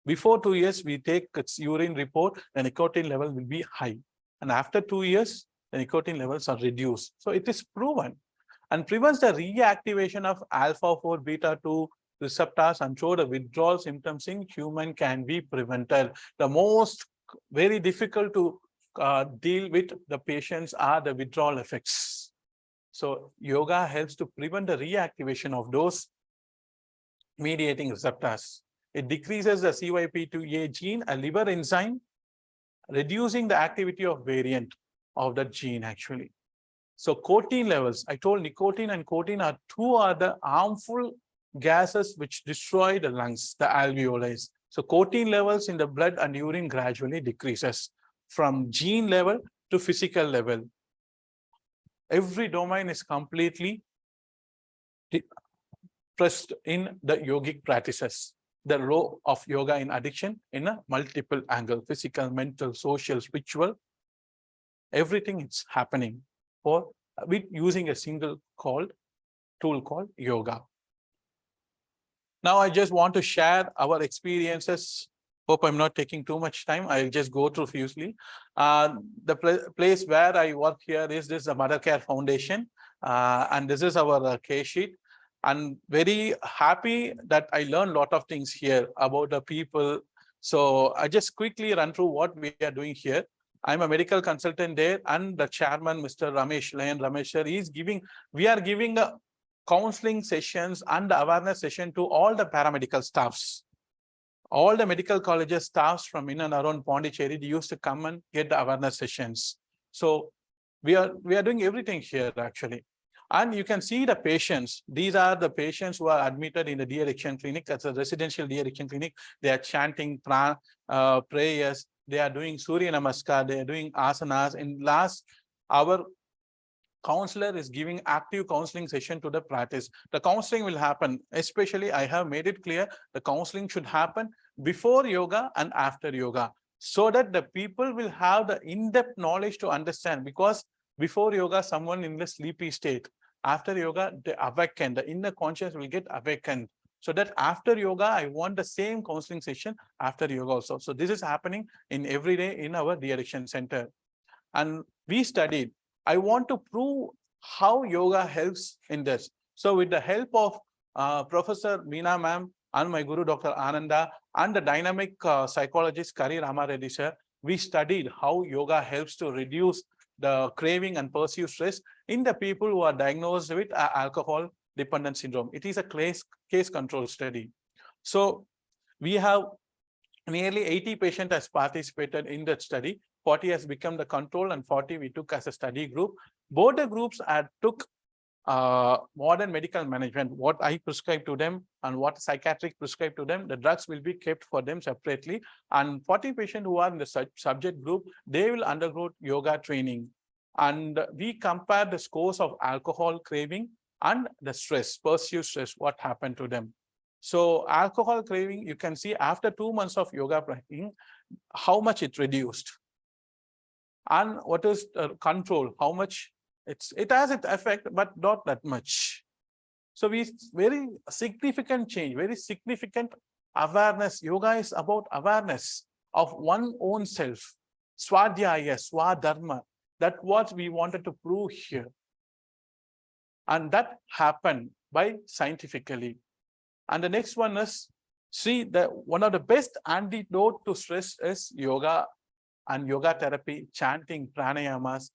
Before 2 years, we take its urine report, the nicotine level will be high. And after 2 years, the nicotine levels are reduced. So it is proven, and prevents the reactivation of alpha-4 beta-2 receptors, and show the withdrawal symptoms in human can be prevented. The most very difficult to deal with the patients are the withdrawal effects. So yoga helps to prevent the reactivation of those mediating receptors. It decreases the CYP2A gene, a liver enzyme, reducing the activity of variant of that gene actually. So cocaine levels, I told nicotine and cocaine are two other harmful gases which destroy the lungs, the alveoli. So cocaine levels in the blood and urine gradually decreases from gene level to physical level. Every domain is completely pressed in the yogic practices. The role of yoga in addiction in a multiple angle, physical, mental, social, spiritual, everything is happening for with using a single tool called yoga. Now I just want to share our experiences. Hope I'm not taking too much time. I'll just go through fiercely. The place where I work here is this the Mother Care Foundation, and this is our case sheet. I'm very happy that I learned a lot of things here about the people. So I just quickly run through what we are doing here. I'm a medical consultant there, and the chairman, Mr. Ramesh Layan Ramesh sir, we are giving a counseling sessions and awareness session to all the paramedical staffs. All the medical colleges staffs from in and around Pondicherry used to come and get the awareness sessions. So we are doing everything here actually. And you can see the patients. These are the patients who are admitted in the de-addiction clinic. That's a residential de-addiction clinic. They are chanting prayers. They are doing Surya Namaskar. They are doing asanas. In last hour, counselor is giving active counseling session to the practice. The counseling will happen, especially I have made it clear, the counseling should happen before yoga and after yoga, so that the people will have the in-depth knowledge to understand, because before yoga, someone in the sleepy state. After yoga, they awaken, the inner conscious will get awakened. So that after yoga, I want the same counseling session after yoga also. So this is happening in every day in our de-addiction center. And we studied. I want to prove how yoga helps in this. So with the help of Professor Meena ma'am and my guru, Dr. Ananda, and the dynamic psychologist Kari Ramareddy sir, we studied how yoga helps to reduce the craving and perceived stress in the people who are diagnosed with alcohol dependence syndrome. It is a case control study. So we have nearly 80 patients has participated in that study. 40 has become the control and 40 we took as a study group. Both the groups took modern medical management, what I prescribe to them and what psychiatric prescribe to them. The drugs will be kept for them separately. And 40 patients who are in the subject group, they will undergo yoga training. And we compare the scores of alcohol craving and the stress, perceived stress, what happened to them. So alcohol craving, you can see after 2 months of yoga practicing, how much it reduced. And what is control, how much it has its effect, but not that much. So very significant change, very significant awareness. Yoga is about awareness of one own self. Swadhyaya, Swadharma. That's what we wanted to prove here. And that happened by scientifically. And the next one is, see, one of the best antidote to stress is yoga and yoga therapy, chanting pranayamas,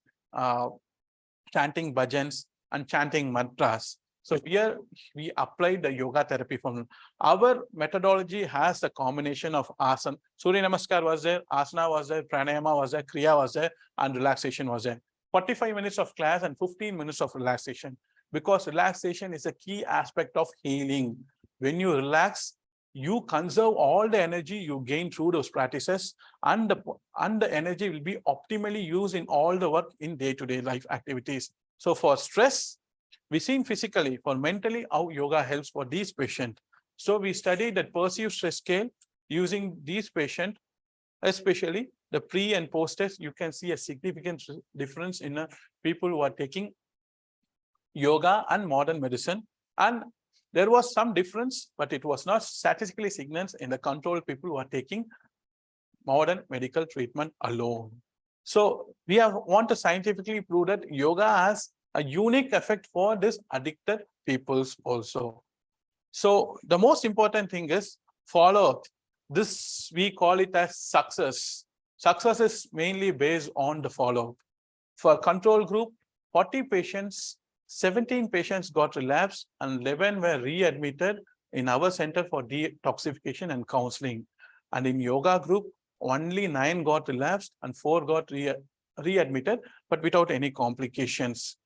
chanting bhajans, and chanting mantras. So here we applied the yoga therapy formula. Our methodology has a combination of asana. Surya Namaskar was there, asana was there, pranayama was there, kriya was there, and relaxation was there. 45 minutes of class and 15 minutes of relaxation. Because relaxation is a key aspect of healing. When you relax, you conserve all the energy you gain through those practices, and the energy will be optimally used in all the work in day-to-day life activities. So for stress, we seen physically, for mentally, how yoga helps for these patients. So we studied that perceived stress scale using these patients, especially the pre and post test. You can see a significant difference in people who are taking yoga and modern medicine. And there was some difference, but it was not statistically significant in the control people who are taking modern medical treatment alone. So we want to scientifically prove that yoga has a unique effect for this addicted peoples also. So the most important thing is follow-up. This we call it as success. Success is mainly based on the follow-up. For control group, 40 patients, 17 patients got relapsed and 11 were readmitted in our center for detoxification and counseling. And in yoga group, only 9 got relapsed and 4 got readmitted, but without any complications.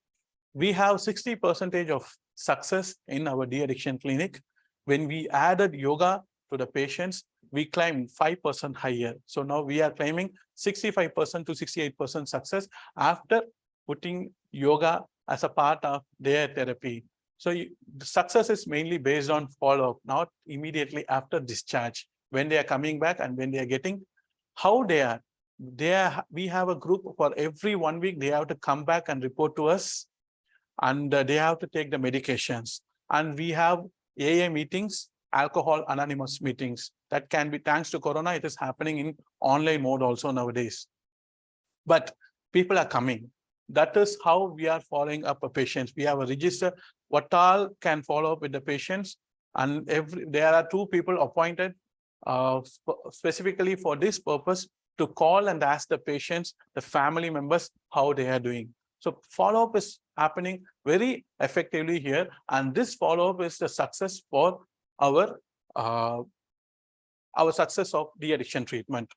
We have 60% of success in our de-addiction clinic. When we added yoga to the patients, we climbed 5% higher. So now we are claiming 65% to 68% success after putting yoga as a part of their therapy. So the success is mainly based on follow-up, not immediately after discharge, when they are coming back and when they are getting how they are. We have a group for every 1 week, they have to come back and report to us, and they have to take the medications. And we have AA meetings, Alcohol Anonymous meetings. That can be, thanks to Corona, it is happening in online mode also nowadays. But people are coming. That is how we are following up a patient. We have a register, what all can follow up with the patients. And there are 2 people appointed specifically for this purpose, to call and ask the patients, the family members, how they are doing. So follow-up is happening very effectively here. And this follow-up is the success for our success of de-addiction treatment.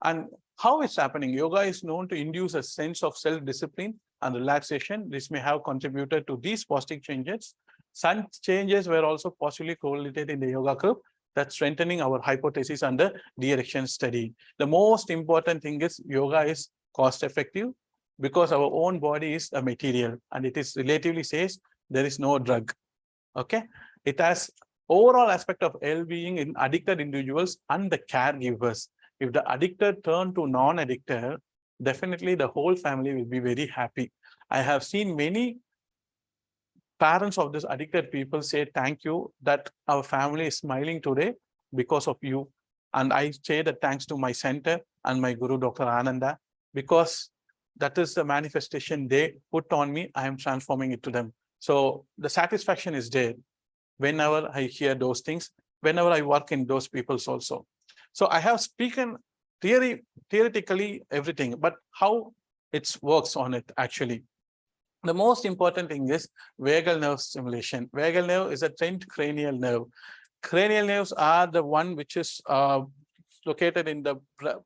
And how it's happening? Yoga is known to induce a sense of self-discipline and relaxation. This may have contributed to these positive changes. Some changes were also possibly correlated in the yoga group that strengthening our hypothesis under de-addiction study. The most important thing is yoga is cost effective because our own body is a material and it is relatively says there is no drug. Okay, it has overall aspect of well-being in addicted individuals and the caregivers. If the addicted turn to non-addicted, definitely the whole family will be very happy. I have seen many parents of this addicted people say thank you that our family is smiling today because of you. And I say that thanks to my center and my guru, Dr. Ananda, because that is the manifestation they put on me. I am transforming it to them. So the satisfaction is there whenever I hear those things, whenever I work in those peoples also. So I have spoken theoretically everything, but how it works on it actually. The most important thing is vagal nerve stimulation. Vagal nerve is a 10th cranial nerve. Cranial nerves are the one which is located in the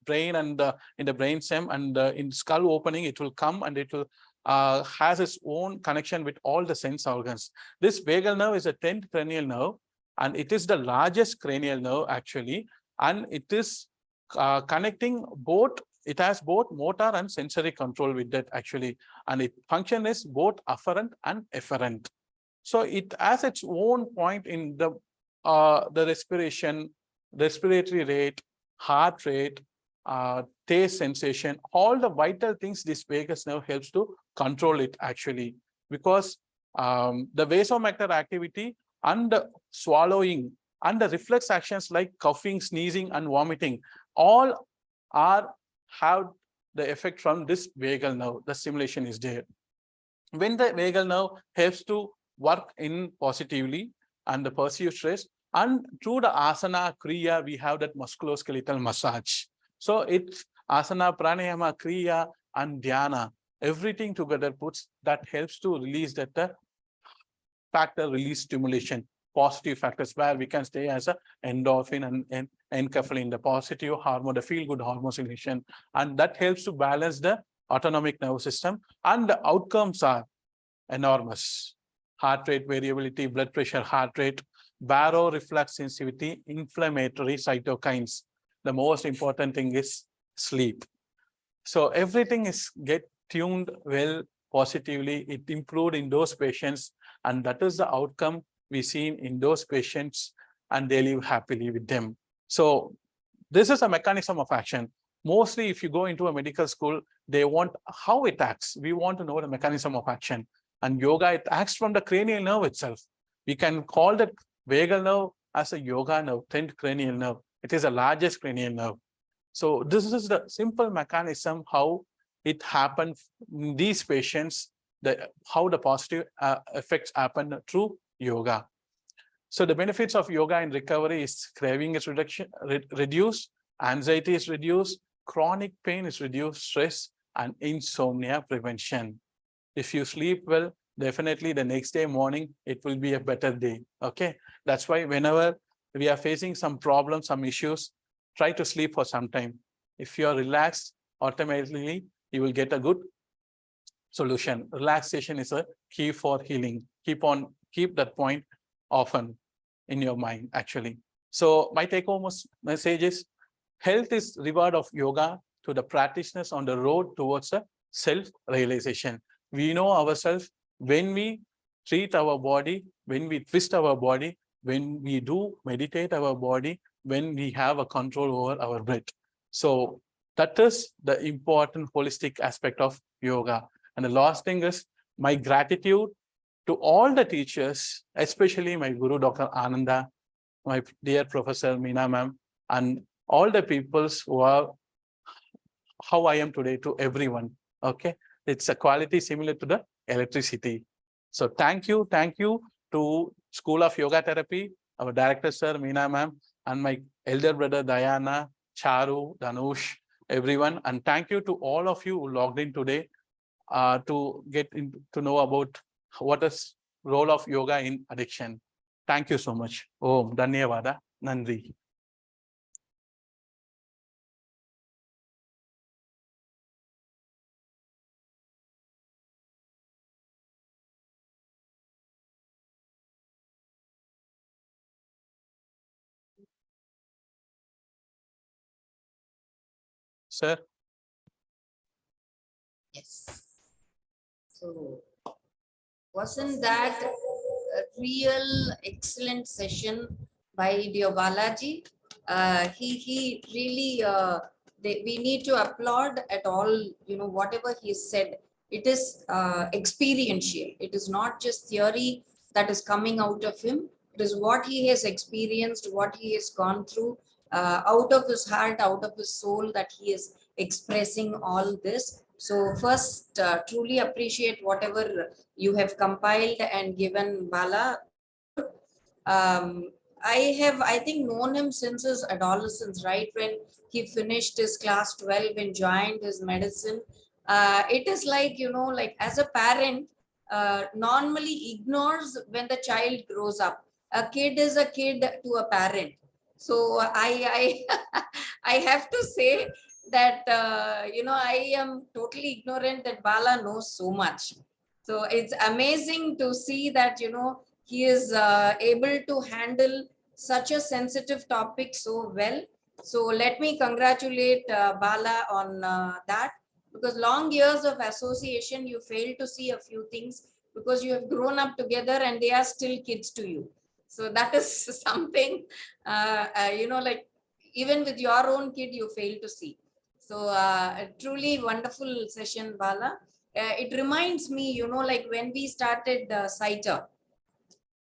brain and in the brain stem and in skull opening. It will come and it will has its own connection with all the sense organs. This vagal nerve is a 10th cranial nerve and it is the largest cranial nerve actually, and it is connecting both. It has both motor and sensory control with that actually, and its function is both afferent and efferent. So it has its own point in the respiration, respiratory rate, heart rate, taste sensation, all the vital things this vagus nerve helps to control it actually, because the vasomotor activity and the swallowing and the reflex actions like coughing, sneezing, and vomiting all have the effect from this vagal nerve. The stimulation is there. When the vagal nerve helps to work in positively and the perceived stress, and through the asana kriya, we have that musculoskeletal massage. So it's asana, pranayama, kriya, and dhyana. Everything together puts that helps to release that factor release stimulation, positive factors where we can stay as a endorphin and enkephalin, the positive hormone, the feel-good hormone secretion, and that helps to balance the autonomic nervous system. And the outcomes are enormous. Heart rate variability, blood pressure, heart rate, baroreflex sensitivity, inflammatory cytokines. The most important thing is sleep. So everything is get tuned well positively. It improved in those patients, and that is the outcome we see in those patients, and they live happily with them. So this is a mechanism of action. Mostly if you go into a medical school, they want how it acts. We want to know the mechanism of action. And yoga, it acts from the cranial nerve itself. We can call that vagal nerve as a yoga nerve, 10th cranial nerve. It is the largest cranial nerve. So this is the simple mechanism how it happens in these patients, how the positive effects happen through yoga. So the benefits of yoga in recovery is craving is reduced, anxiety is reduced, chronic pain is reduced, stress, and insomnia prevention. If you sleep well, definitely the next day morning, it will be a better day. Okay. That's why whenever we are facing some problems, some issues, try to sleep for some time. If you are relaxed, automatically you will get a good solution. Relaxation is a key for healing. Keep that point often in your mind, actually. So my take-home message is health is reward of yoga to the practitioners on the road towards a self-realization. We know ourselves when we treat our body, when we twist our body, when we do meditate our body, when we have a control over our breath. So that is the important holistic aspect of yoga. And the last thing is my gratitude to all the teachers, especially my guru, Dr. Ananda, my dear Professor Meena ma'am, and all the peoples who are how I am today to everyone. Okay. It's a quality similar to the electricity. So thank you to School of Yoga Therapy, our director, Sir Meena ma'am, and my elder brother, Diana, Charu, Danush, everyone. And thank you to all of you who logged in today to get to know about what is role of yoga in addiction. Thank you so much. Om Dhanyavada, Nandri. sir. Yes. So, wasn't that a real excellent session by dear Balaji? He really, we need to applaud at all, you know, whatever he said. It is experiential. It is not just theory that is coming out of him. It is what he has experienced, what he has gone through, out of his heart, out of his soul, that he is expressing all this. So first, truly appreciate whatever you have compiled and given, Bala. I think, known him since his adolescence, right? When he finished his class 12 and joined his medicine. It is like, you know, like as a parent, normally ignores when the child grows up. A kid is a kid to a parent. So I I have to say that, you know, I am totally ignorant that Bala knows so much. So it's amazing to see that, you know, he is able to handle such a sensitive topic so well. So let me congratulate Bala on that, because long years of association, you fail to see a few things because you have grown up together and they are still kids to you. So that is something, you know, like even with your own kid, you fail to see. So a truly wonderful session, Bala. It reminds me, you know, like when we started CITR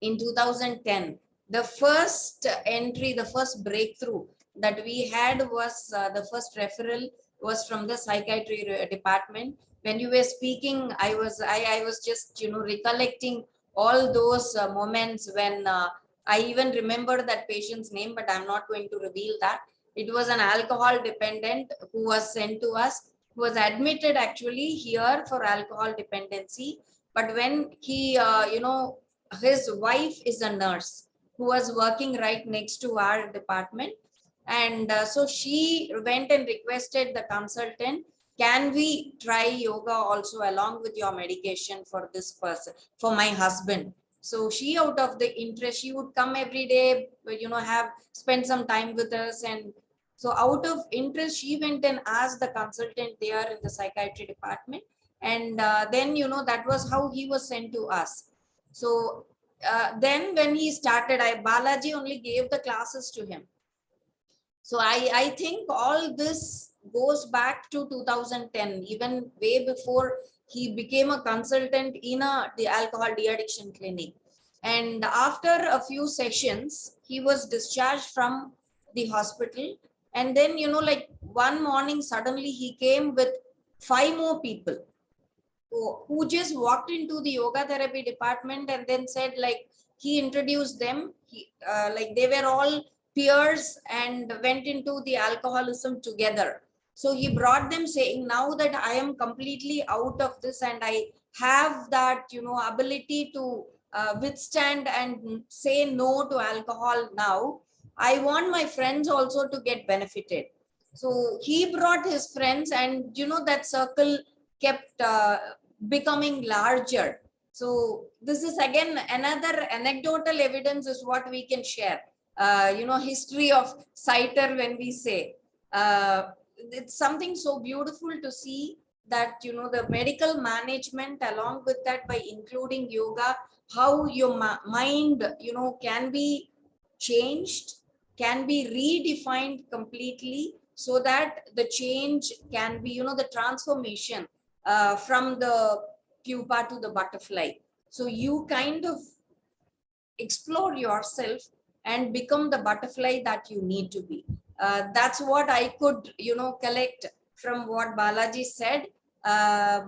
in 2010, the first entry, the first breakthrough that we had was the first referral was from the psychiatry department. When you were speaking, I was just, you know, recollecting all those moments when I even remember that patient's name, but I'm not going to reveal that. It was an alcohol dependent who was sent to us, who was admitted actually here for alcohol dependency. But when he, you know, his wife is a nurse who was working right next to our department. And so she went and requested the consultant, can we try yoga also along with your medication for this person, for my husband? So she, out of the interest, she would come every day, you know, have spend some time with us. And so out of interest, she went and asked the consultant there in the psychiatry department. And then, you know, that was how he was sent to us. So then when he started, Balaji only gave the classes to him. So I think all this goes back to 2010, even way before he became a consultant in the alcohol de-addiction clinic. And after a few sessions, he was discharged from the hospital. And then, you know, like one morning, suddenly he came with 5 more people who just walked into the yoga therapy department, and then said, like, he introduced them, like they were all peers and went into the alcoholism together. So he brought them saying, now that I am completely out of this and I have that, you know, ability to withstand and say no to alcohol now, I want my friends also to get benefited. So he brought his friends, and, you know, that circle kept becoming larger. So this is again another anecdotal evidence is what we can share. You know, history of CITR, when we say, it's something so beautiful to see that, you know, the medical management along with that, by including yoga, how your mind, you know, can be changed, can be redefined completely, so that the change can be, you know, the transformation from the pupa to the butterfly. So you kind of explore yourself and become the butterfly that you need to be. That's what I could, you know, collect from what Balaji said. I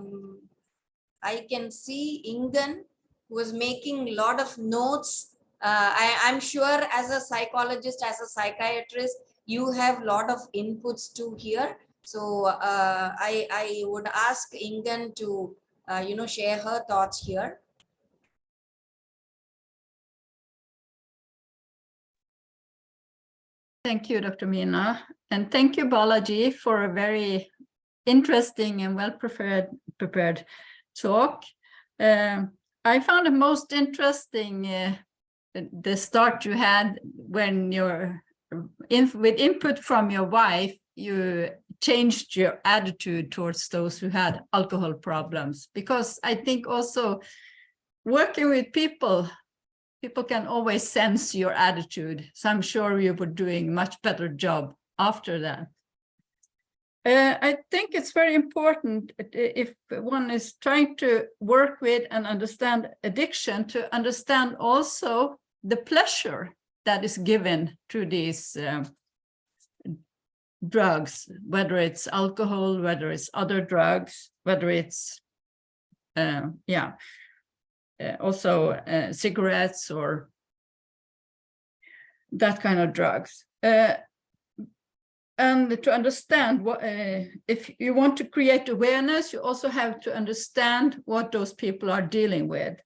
can see Ingan was making a lot of notes. I'm sure as a psychologist, as a psychiatrist, you have a lot of inputs too here. So I would ask Ingan to, you know, share her thoughts here. Thank you, Dr. Meena. And thank you, Balaji, for a very interesting and well-prepared talk. I found it most interesting the start you had when you're with input from your wife, you changed your attitude towards those who had alcohol problems? Because I think also working with people can always sense your attitude. So I'm sure you were doing a much better job after that. I think it's very important if one is trying to work with and understand addiction, to understand also the pleasure that is given to these drugs, whether it's alcohol, whether it's other drugs, whether it's also cigarettes or that kind of drugs. And to understand what, if you want to create awareness, you also have to understand what those people are dealing with.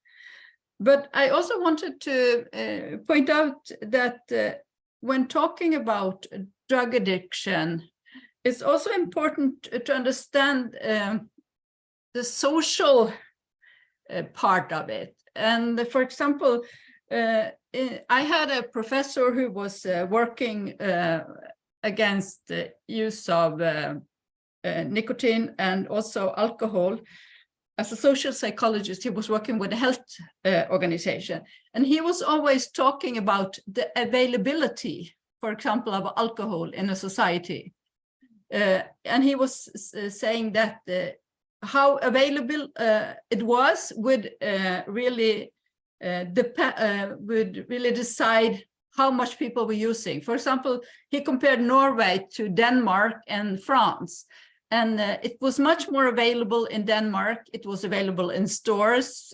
But I also wanted to point out that when talking about drug addiction, it's also important to understand the social part of it. And for example, I had a professor who was working against the use of nicotine and alcohol alcohol. As a social psychologist, he was working with a health organization, and he was always talking about the availability, for example, of alcohol in a society. And he was saying that how available it was would really decide how much people were using. For example, he compared Norway to Denmark and France, and it was much more available in Denmark. It was available in stores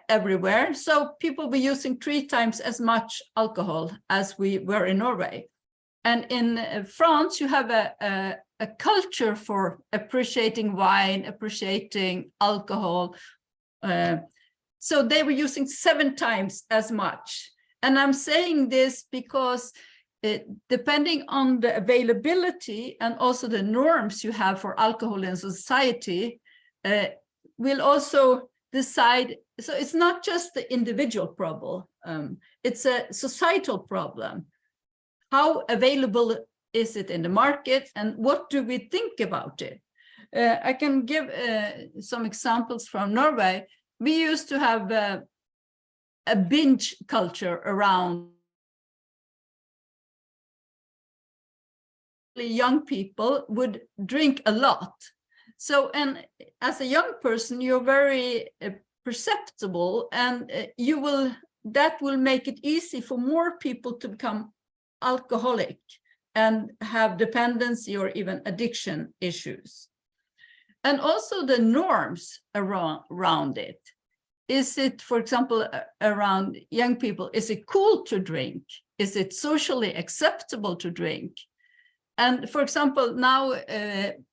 everywhere. So people were using 3 times as much alcohol as we were in Norway. And in France, you have a culture for appreciating wine, appreciating alcohol. So they were using 7 times as much. And I'm saying this because depending on the availability and also the norms you have for alcohol in society, will also decide. So it's not just the individual problem, it's a societal problem. How available is it in the market, and what do we think about it? I can give some examples from Norway. We used to have a binge culture around young people would drink a lot. So, and as a young person, you're very perceptible, and that will make it easy for more people to become alcoholic and have dependency or even addiction issues. And also the norms around it. Is it, for example, around young people, is it cool to drink? Is it socially acceptable to drink? And for example, now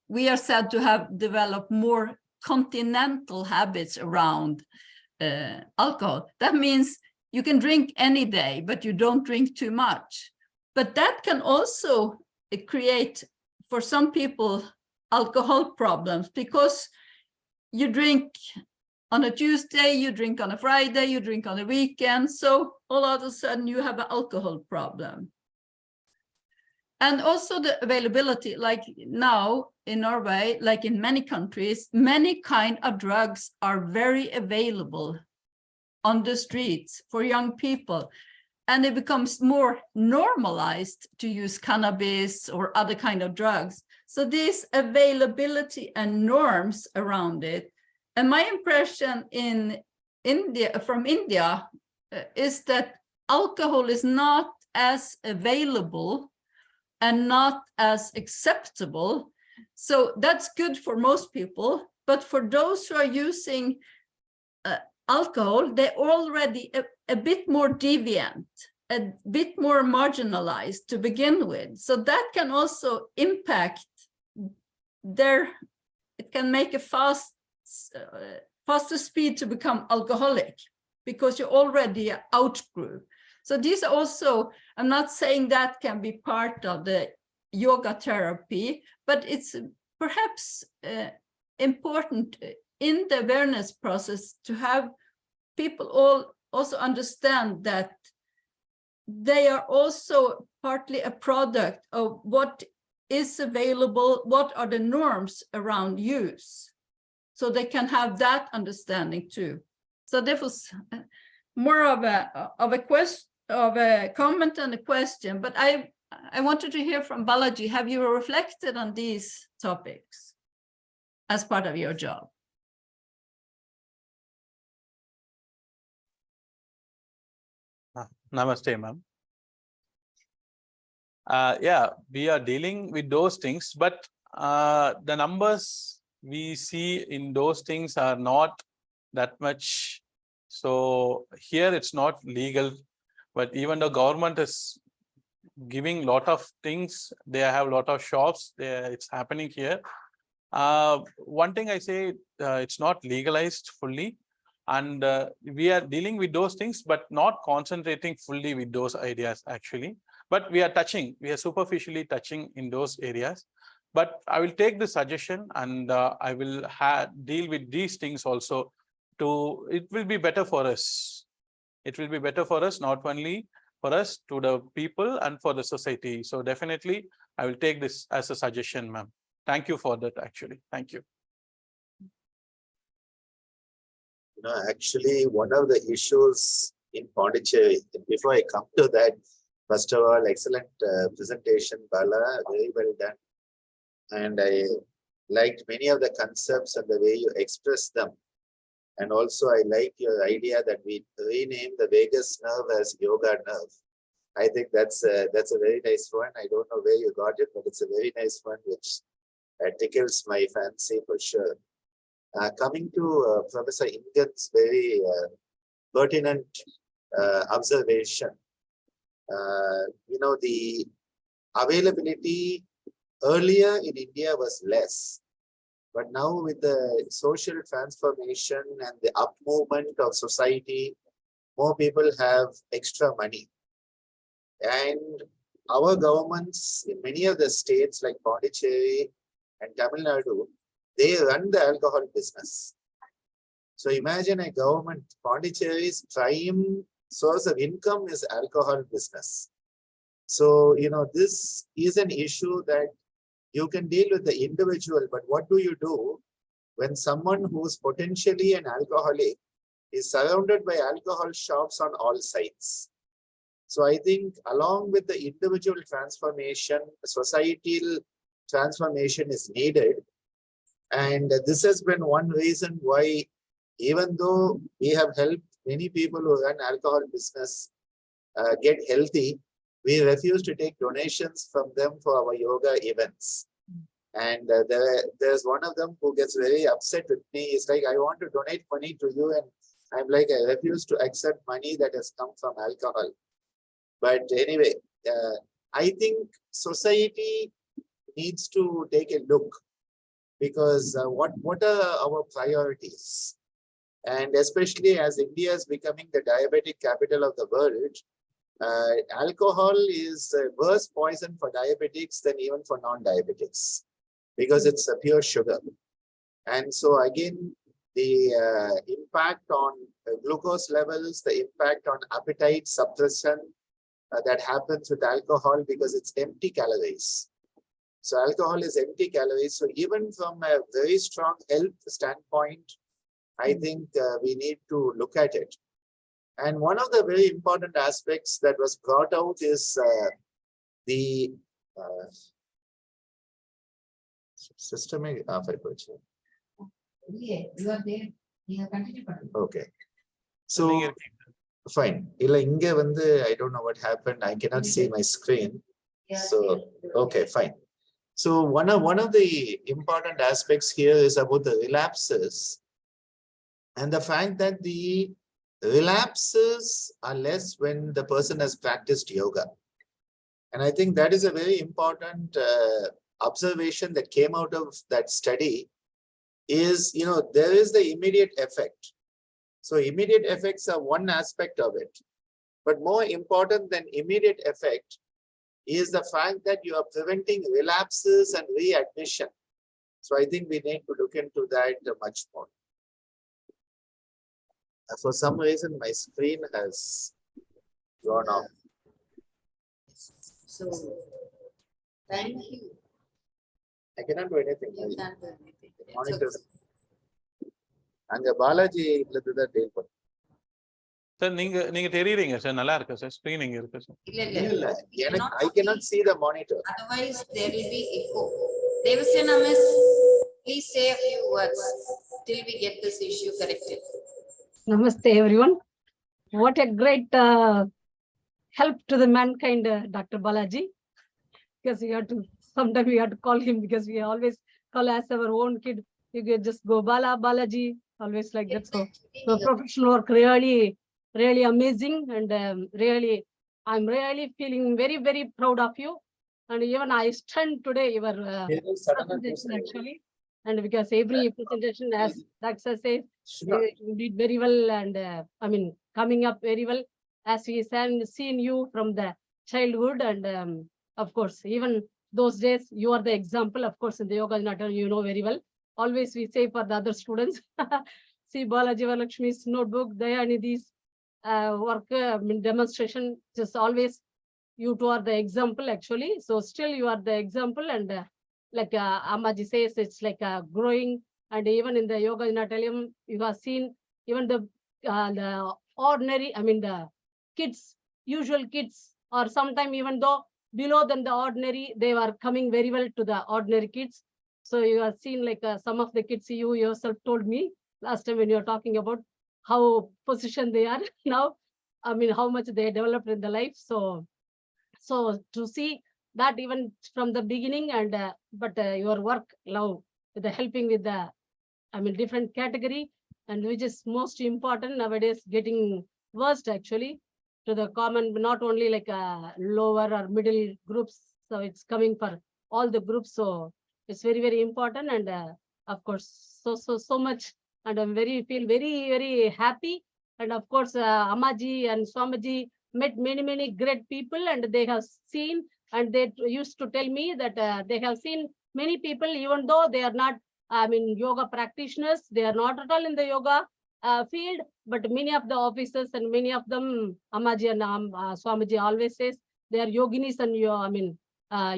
we are said to have developed more continental habits around alcohol. That means you can drink any day, but you don't drink too much. But that can also create, for some people, alcohol problems, because you drink on a Tuesday, you drink on a Friday, you drink on a weekend. So all of a sudden you have an alcohol problem. And also the availability, like now in Norway, like in many countries, many kind of drugs are very available on the streets for young people. And it becomes more normalized to use cannabis or other kind of drugs. So this availability and norms around it. And my impression from India is that alcohol is not as available and not as acceptable. So that's good for most people. But for those who are using alcohol, they're already a bit more deviant, a bit more marginalized to begin with. So that can also impact it can make a faster speed to become alcoholic because you already outgrew. So these also, I'm not saying that can be part of the yoga therapy, but it's perhaps important in the awareness process to have people all also understand that they are also partly a product of what is available, what are the norms around use? So they can have that understanding too. So that was more of a comment and a question, but I wanted to hear from Balaji. Have you reflected on these topics as part of your job? Namaste, ma'am. Yeah, we are dealing with those things, but the numbers we see in those things are not that much. So here it's not legal, but even the government is giving lot of things. They have a lot of shops there. It's happening here. One thing I say, it's not legalized fully. And we are dealing with those things, but not concentrating fully with those ideas actually. But we are superficially touching in those areas. But I will take the suggestion and I will deal with these things also. It will be better for us. It will be better for us, not only for us, to the people and for the society. So definitely, I will take this as a suggestion, ma'am. Thank you for that, actually. Thank you. Actually, one of the issues in Pondicherry, before I come to that, first of all, excellent presentation, Bala, very well done. And I liked many of the concepts and the way you express them. And also, I like your idea that we rename the vagus nerve as yoga nerve. I think that's a very nice one. I don't know where you got it, but it's a very nice one, which tickles my fancy for sure. Coming to Professor Ingan's very pertinent observation, the availability earlier in India was less, but now with the social transformation and the up movement of society, more people have extra money. And our governments in many of the states like Pondicherry and Tamil Nadu, they run the alcohol business. So imagine a government, Pondicherry's prime source of income is alcohol business. So, this is an issue that you can deal with the individual, but what do you do when someone who's potentially an alcoholic is surrounded by alcohol shops on all sides? So I think along with the individual transformation, societal transformation is needed. And this has been one reason why, even though we have helped many people who run alcohol business get healthy, we refuse to take donations from them for our yoga events. And there's one of them who gets very upset with me. He's like, I want to donate money to you. And I'm like, I refuse to accept money that has come from alcohol. But anyway, I think society needs to take a look, because what are our priorities? And especially as India is becoming the diabetic capital of the world, alcohol is a worse poison for diabetics than even for non-diabetics, because it's a pure sugar. And so again, the impact on glucose levels, the impact on appetite suppression that happens with alcohol, because it's empty calories. So alcohol is empty calories. So even from a very strong health standpoint, I think we need to look at it. And one of the very important aspects that was brought out is the systemic. Okay. So fine. I don't know what happened. I cannot see my screen. So okay, fine. So one of the important aspects here is about the relapses, and the fact that the relapses are less when the person has practiced yoga. And I think that is a very important observation that came out of that study is, there is the immediate effect. So immediate effects are one aspect of it, but more important than immediate effect is the fact that you are preventing relapses and readmission. So I think we need to look into that much more. For some reason, my screen has gone off. So, thank you. I cannot do anything. You can't do anything. It's Monitors. okay. அங்க பாலாஜி தான் deal பண்ணும். Sir நீங்க தெரியுறீங்க sir, நல்லா இருக்கு sir, screening இருக்கு sir. இல்ல எனக்கு I cannot see the monitor. Otherwise there will be echo. Devasena miss, please say a few words till we get this issue corrected. Namaste, everyone. What a great help to the mankind, Dr. Balaji. Because we have to, sometimes we have to call him because we always call as our own kid. You can just go Balaji, always like that. So professional work really amazing, and really, I'm really feeling very, very proud of you. And even I stand today your presentation actually, and because every presentation, as Dr. says, you did very well, and I mean coming up very well, as we seen you from the childhood, and of course even those days you are the example. Of course in the Yoga Natal, you know very well. Always we say for the other students, see Balaji Lakshmi's notebook, Dayanidhi's work demonstration, just always you two are the example actually. So still you are the example, and like Ammaji says, it's like growing. And even in the Yoga Natalium, you have seen even the ordinary, I mean the kids, usual kids, or sometime even though below than the ordinary, they were coming very well to the ordinary kids. So you have seen like some of the kids, you yourself told me last time when you were talking about how positioned they are now. I mean, how much they developed in the life. So to see that even from the beginning, and but your work now with the helping with the, I mean, different category, and which is most important nowadays, getting worst actually to the common, not only like lower or middle groups. So it's coming for all the groups. So it's very, very important. And of course, so much. And I'm feel very, very happy. And of course, Ammaji and Swamiji met many, many great people, and they have seen, and they used to tell me that they have seen many people, even though they are not, I mean, yoga practitioners, they are not at all in the yoga field, but many of the officers and many of them, Ammaji and Swamiji always says, they are yoginis and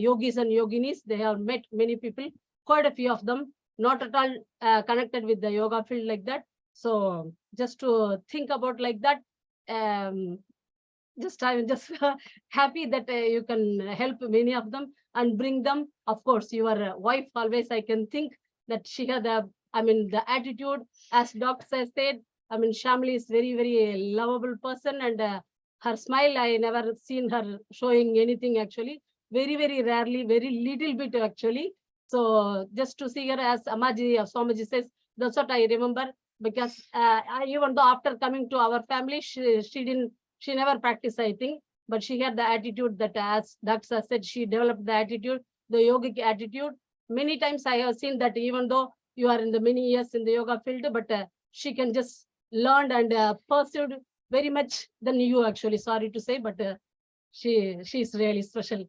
yogis and yoginis. They have met many people, quite a few of them, not at all connected with the yoga field like that. So just to think about like that, I'm just happy that you can help many of them and bring them. Of course, your wife always, I can think that she had the, I mean, the attitude, as doctor said, I mean, Shamli is very, very lovable person, and her smile, I never seen her showing anything actually, very, very rarely, very little bit actually. So just to see her, as Ammaji or Swamiji says, that's what I remember, because even though after coming to our family, she never practiced, I think, but she had the attitude that, as Dr. said, she developed the attitude, the yogic attitude. Many times I have seen that even though you are in the many years in the yoga field, but she can just learn and pursued very much than you actually, sorry to say, but she's really special.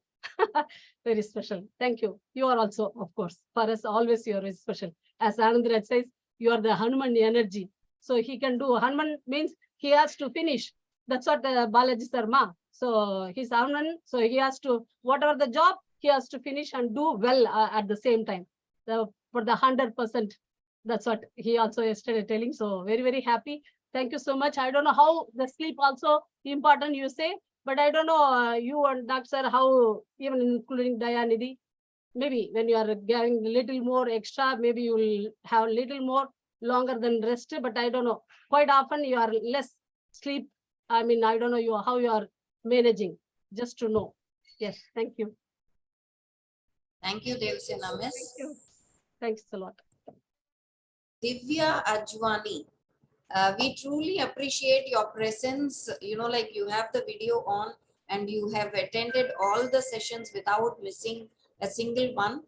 Very special. Thank you. You are also, of course, for us always you are very special. As Anandraj says, you are the Hanuman energy. So he can do, Hanuman means he has to finish. That's what Balaji Sarma. So he's Hanuman. So he has to, whatever the job, he has to finish and do well at the same time. So for the 100%, that's what he also yesterday telling. So very, very happy. Thank you so much. I don't know how the sleep also important you say, but I don't know you and Doctor, how even including Dayanidhi, maybe when you are getting a little more extra, maybe you will have a little more longer than rest, but I don't know. Quite often you are less sleep. I mean, I don't know how you are managing, just to know. Yes, thank you. Thank you, Devasena miss. Thank you. Thanks a lot. Divya Ajwani, we truly appreciate your presence. You know, like you have the video on and you have attended all the sessions without missing a single one.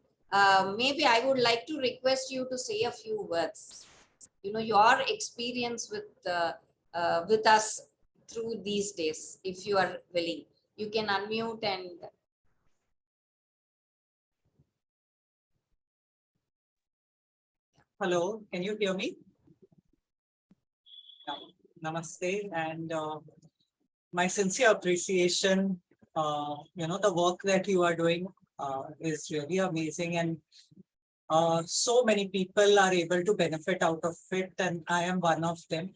Maybe I would like to request you to say a few words. You know, your experience with us through these days, if you are willing. You can unmute and hello, can you hear me? Namaste, and my sincere appreciation. You know, the work that you are doing is really amazing, and So many people are able to benefit out of it, and I am one of them.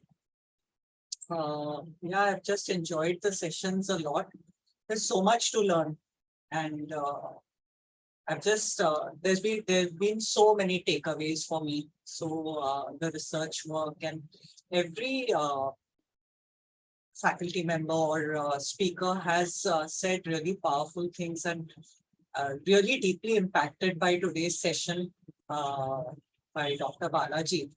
Yeah, I've just enjoyed the sessions a lot. There's so much to learn, and I've just there's been so many takeaways for me. So the research work and every faculty member or speaker has said really powerful things and really deeply impacted by today's session by Dr. Balaji.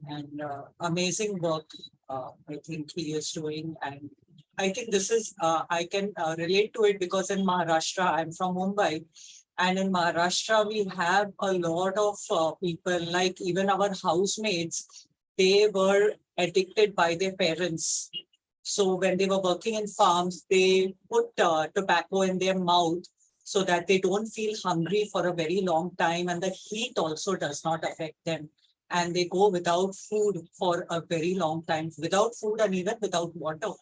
And amazing work I think he is doing. And I think this is, I can relate to it because in Maharashtra, I'm from Mumbai. And in Maharashtra, we have a lot of people, like even our housemates, they were addicted by their parents. So when they were working in farms, they put tobacco in their mouth so that they don't feel hungry for a very long time. And the heat also does not affect them. And they go without food for a very long time, without food and even without water.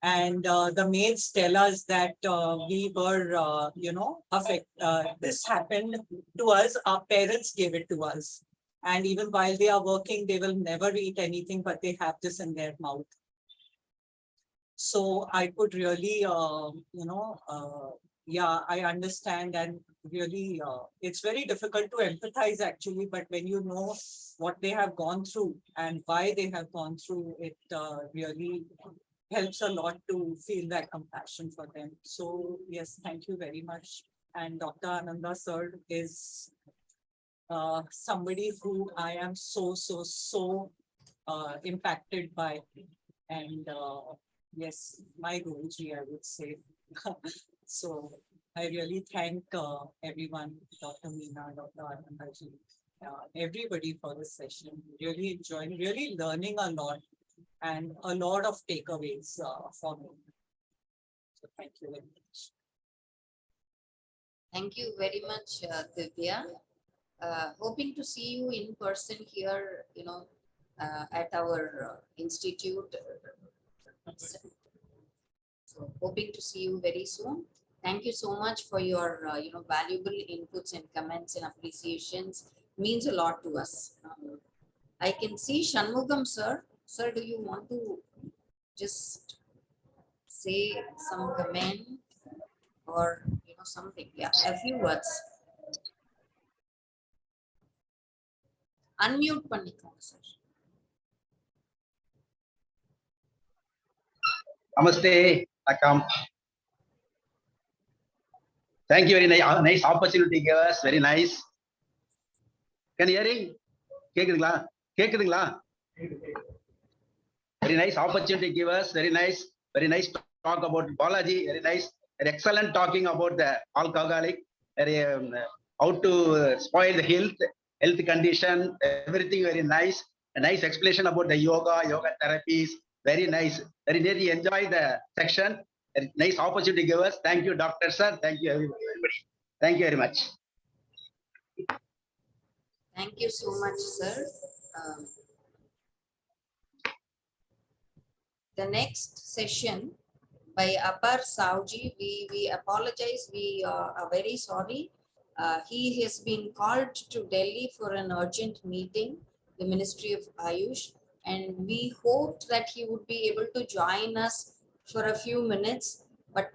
And the maids tell us that we were, this happened to us, our parents gave it to us. And even while they are working, they will never eat anything, but they have this in their mouth. So I could really, yeah, I understand, and really, it's very difficult to empathize actually, but when you know what they have gone through and why they have gone through, it really helps a lot to feel that compassion for them. So yes, thank you very much. And Dr. Ananda sir is somebody who I am so impacted by. And yes, my Guruji, I would say. So I really thank everyone, Dr. Meena, Dr. Anandaji, everybody for this session. Really enjoying, really learning a lot and a lot of takeaways for me. So thank you very much. Thank you very much, Divya. Hoping to see you in person here, at our institute. So hoping to see you very soon. Thank you so much for your, valuable inputs and comments and appreciations. Means a lot to us. I can see Shanmugam, sir. Sir, do you want to just say some comment or, something? Yeah, a few words. Unmute பண்ணிக்கோங்க, sir. Namaste, Akam. Thank you, very nice opportunity give us, very nice. Can you hearing? கேக்குதுங்களா? Very nice opportunity give us, very nice talk about Balaji, very nice, very excellent talking about the alcoholic, very how to spoil the health condition, everything very nice, a nice explanation about the yoga therapies, very nice, very really enjoy the section, very nice opportunity give us. Thank you, Dr. Sir, thank you everybody, thank you very much. Thank you so much, sir. The next session by Apar Sauji, we apologize. We are very sorry. He has been called to Delhi for an urgent meeting, the Ministry of Ayush, and we hoped that he would be able to join us for a few minutes, but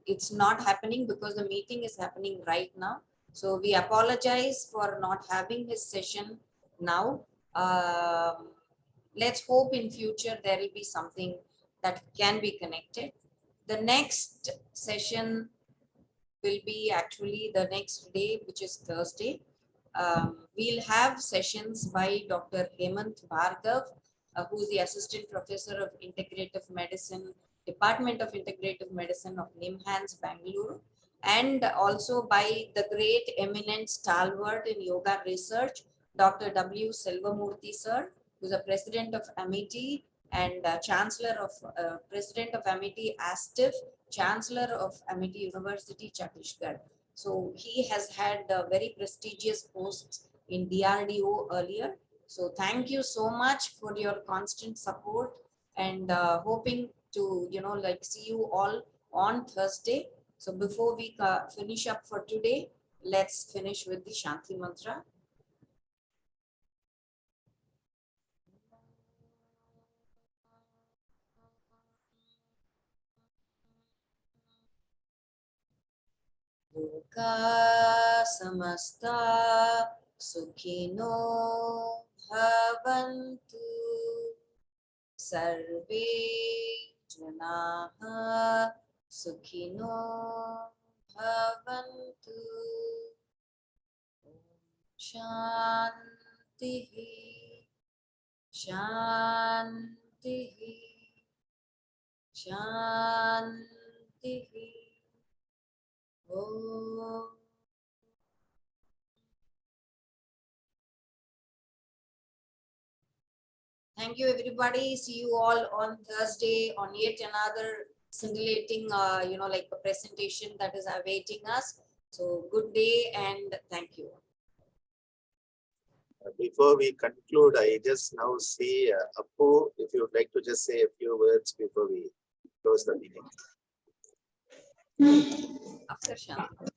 it's not happening because the meeting is happening right now. So we apologize for not having his session now. Let's hope in future there will be something that can be connected. The next session will be actually the next day, which is Thursday. We'll have sessions by Dr. Hemant Bhargav, who is the Assistant Professor of Integrative Medicine, Department of Integrative Medicine of NIMHANS, Bangalore, and also by the great eminent stalwart in yoga research, Dr. W. Selvamurthy sir, who is the President of Amity and Chancellor of President of Amity ASTIF, Chancellor of Amity University, Chhattisgarh. So he has had very prestigious posts in DRDO earlier. So thank you so much for your constant support, and hoping to, see you all on Thursday. So before we finish up for today, let's finish with the Shanti Mantra. Loka samasta sukhino bhavantu sarve janaha sukhino bhavantu. Shanti, Shanti, Shanti. Om. Thank you, everybody. See you all on Thursday on yet another scintillating, like a presentation that is awaiting us. So good day and thank you. Before we conclude, I just now see Appu, if you would like to just say a few words before we close the meeting. After Shanti.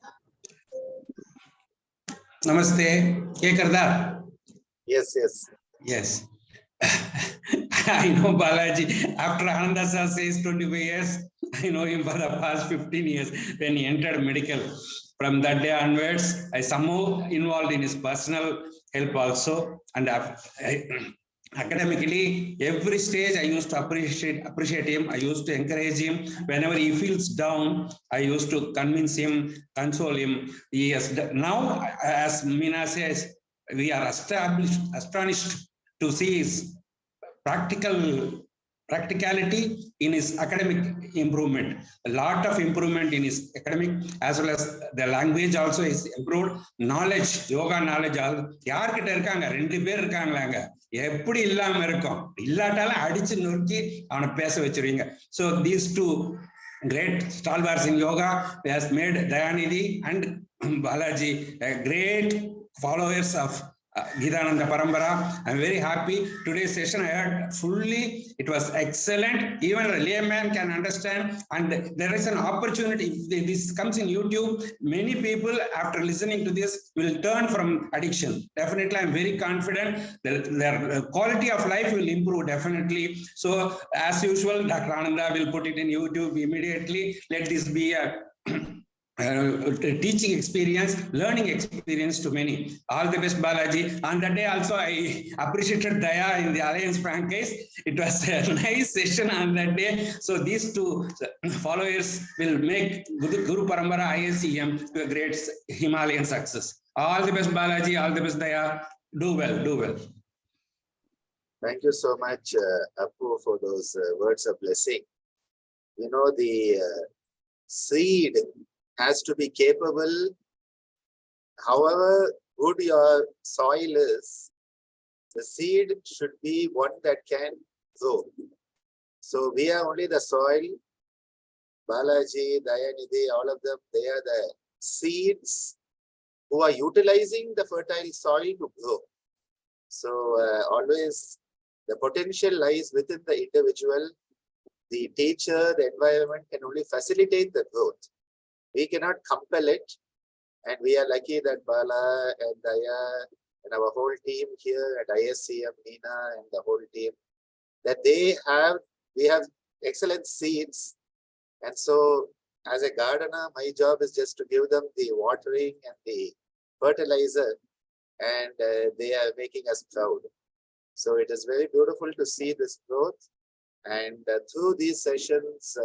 Namaste. Ke karda? Yes, yes. Yes. I know Balaji. After Ananda sir says 25 years, I know him for the past 15 years when he entered medical. From that day onwards, I somehow involved in his personal help also. And academically, every stage I used to appreciate him. I used to encourage him. Whenever he feels down, I used to convince him, console him. He has now, as Meena says, we are astonished to see his practicality in his academic improvement. A lot of improvement in his academic as well as the language also is improved. Knowledge, yoga knowledge. யார்கிட்ட இருக்காங்க 2 பேர் இருக்காங்களாங்க எப்படி இல்லாம இருக்கும் இல்லாட்டாலும் அடிச்சு நொறுக்கி அவனை பேச வச்சிருவீங்க. So these two great stalwarts in yoga has made Dayanidhi and Balaji a great followers of Gitananda Parampara. I'm very happy. Today's session I heard fully. It was excellent. Even a layman can understand. And there is an opportunity. If this comes in YouTube, many people after listening to this will turn from addiction. Definitely, I'm very confident that their quality of life will improve definitely. So as usual, Dr. Ananda will put it in YouTube immediately. Let this be a teaching experience, learning experience to many. All the best, Balaji. On that day also, I appreciated Daya in the Alliance Bank case. It was a nice session on that day. So these two followers will make Guru Parampara ISCM to a great Himalayan success. All the best, Balaji. All the best, Daya. Do well, do well. Thank you so much, Appu, for those words of blessing. You know, the seed has to be capable, however good your soil is, the seed should be one that can grow. So we are only the soil. Balaji, Dayanidhi, all of them, they are the seeds who are utilizing the fertile soil to grow. So always the potential lies within the individual. The teacher, the environment can only facilitate the growth. We cannot compel it, and we are lucky that Bala and Daya and our whole team here at ISCM, Meena and the whole team, that we have excellent seeds. And so as a gardener, my job is just to give them the watering and the fertilizer, and they are making us proud. So it is very beautiful to see this growth. And through these sessions,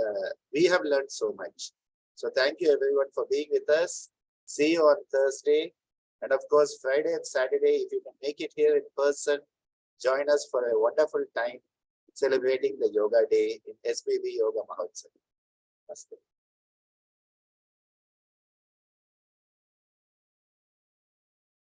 we have learned so much. So thank you everyone for being with us. See you on Thursday. And of course, Friday and Saturday, if you can make it here in person, join us for a wonderful time celebrating the Yoga Day in SBB Yoga Mahotsav.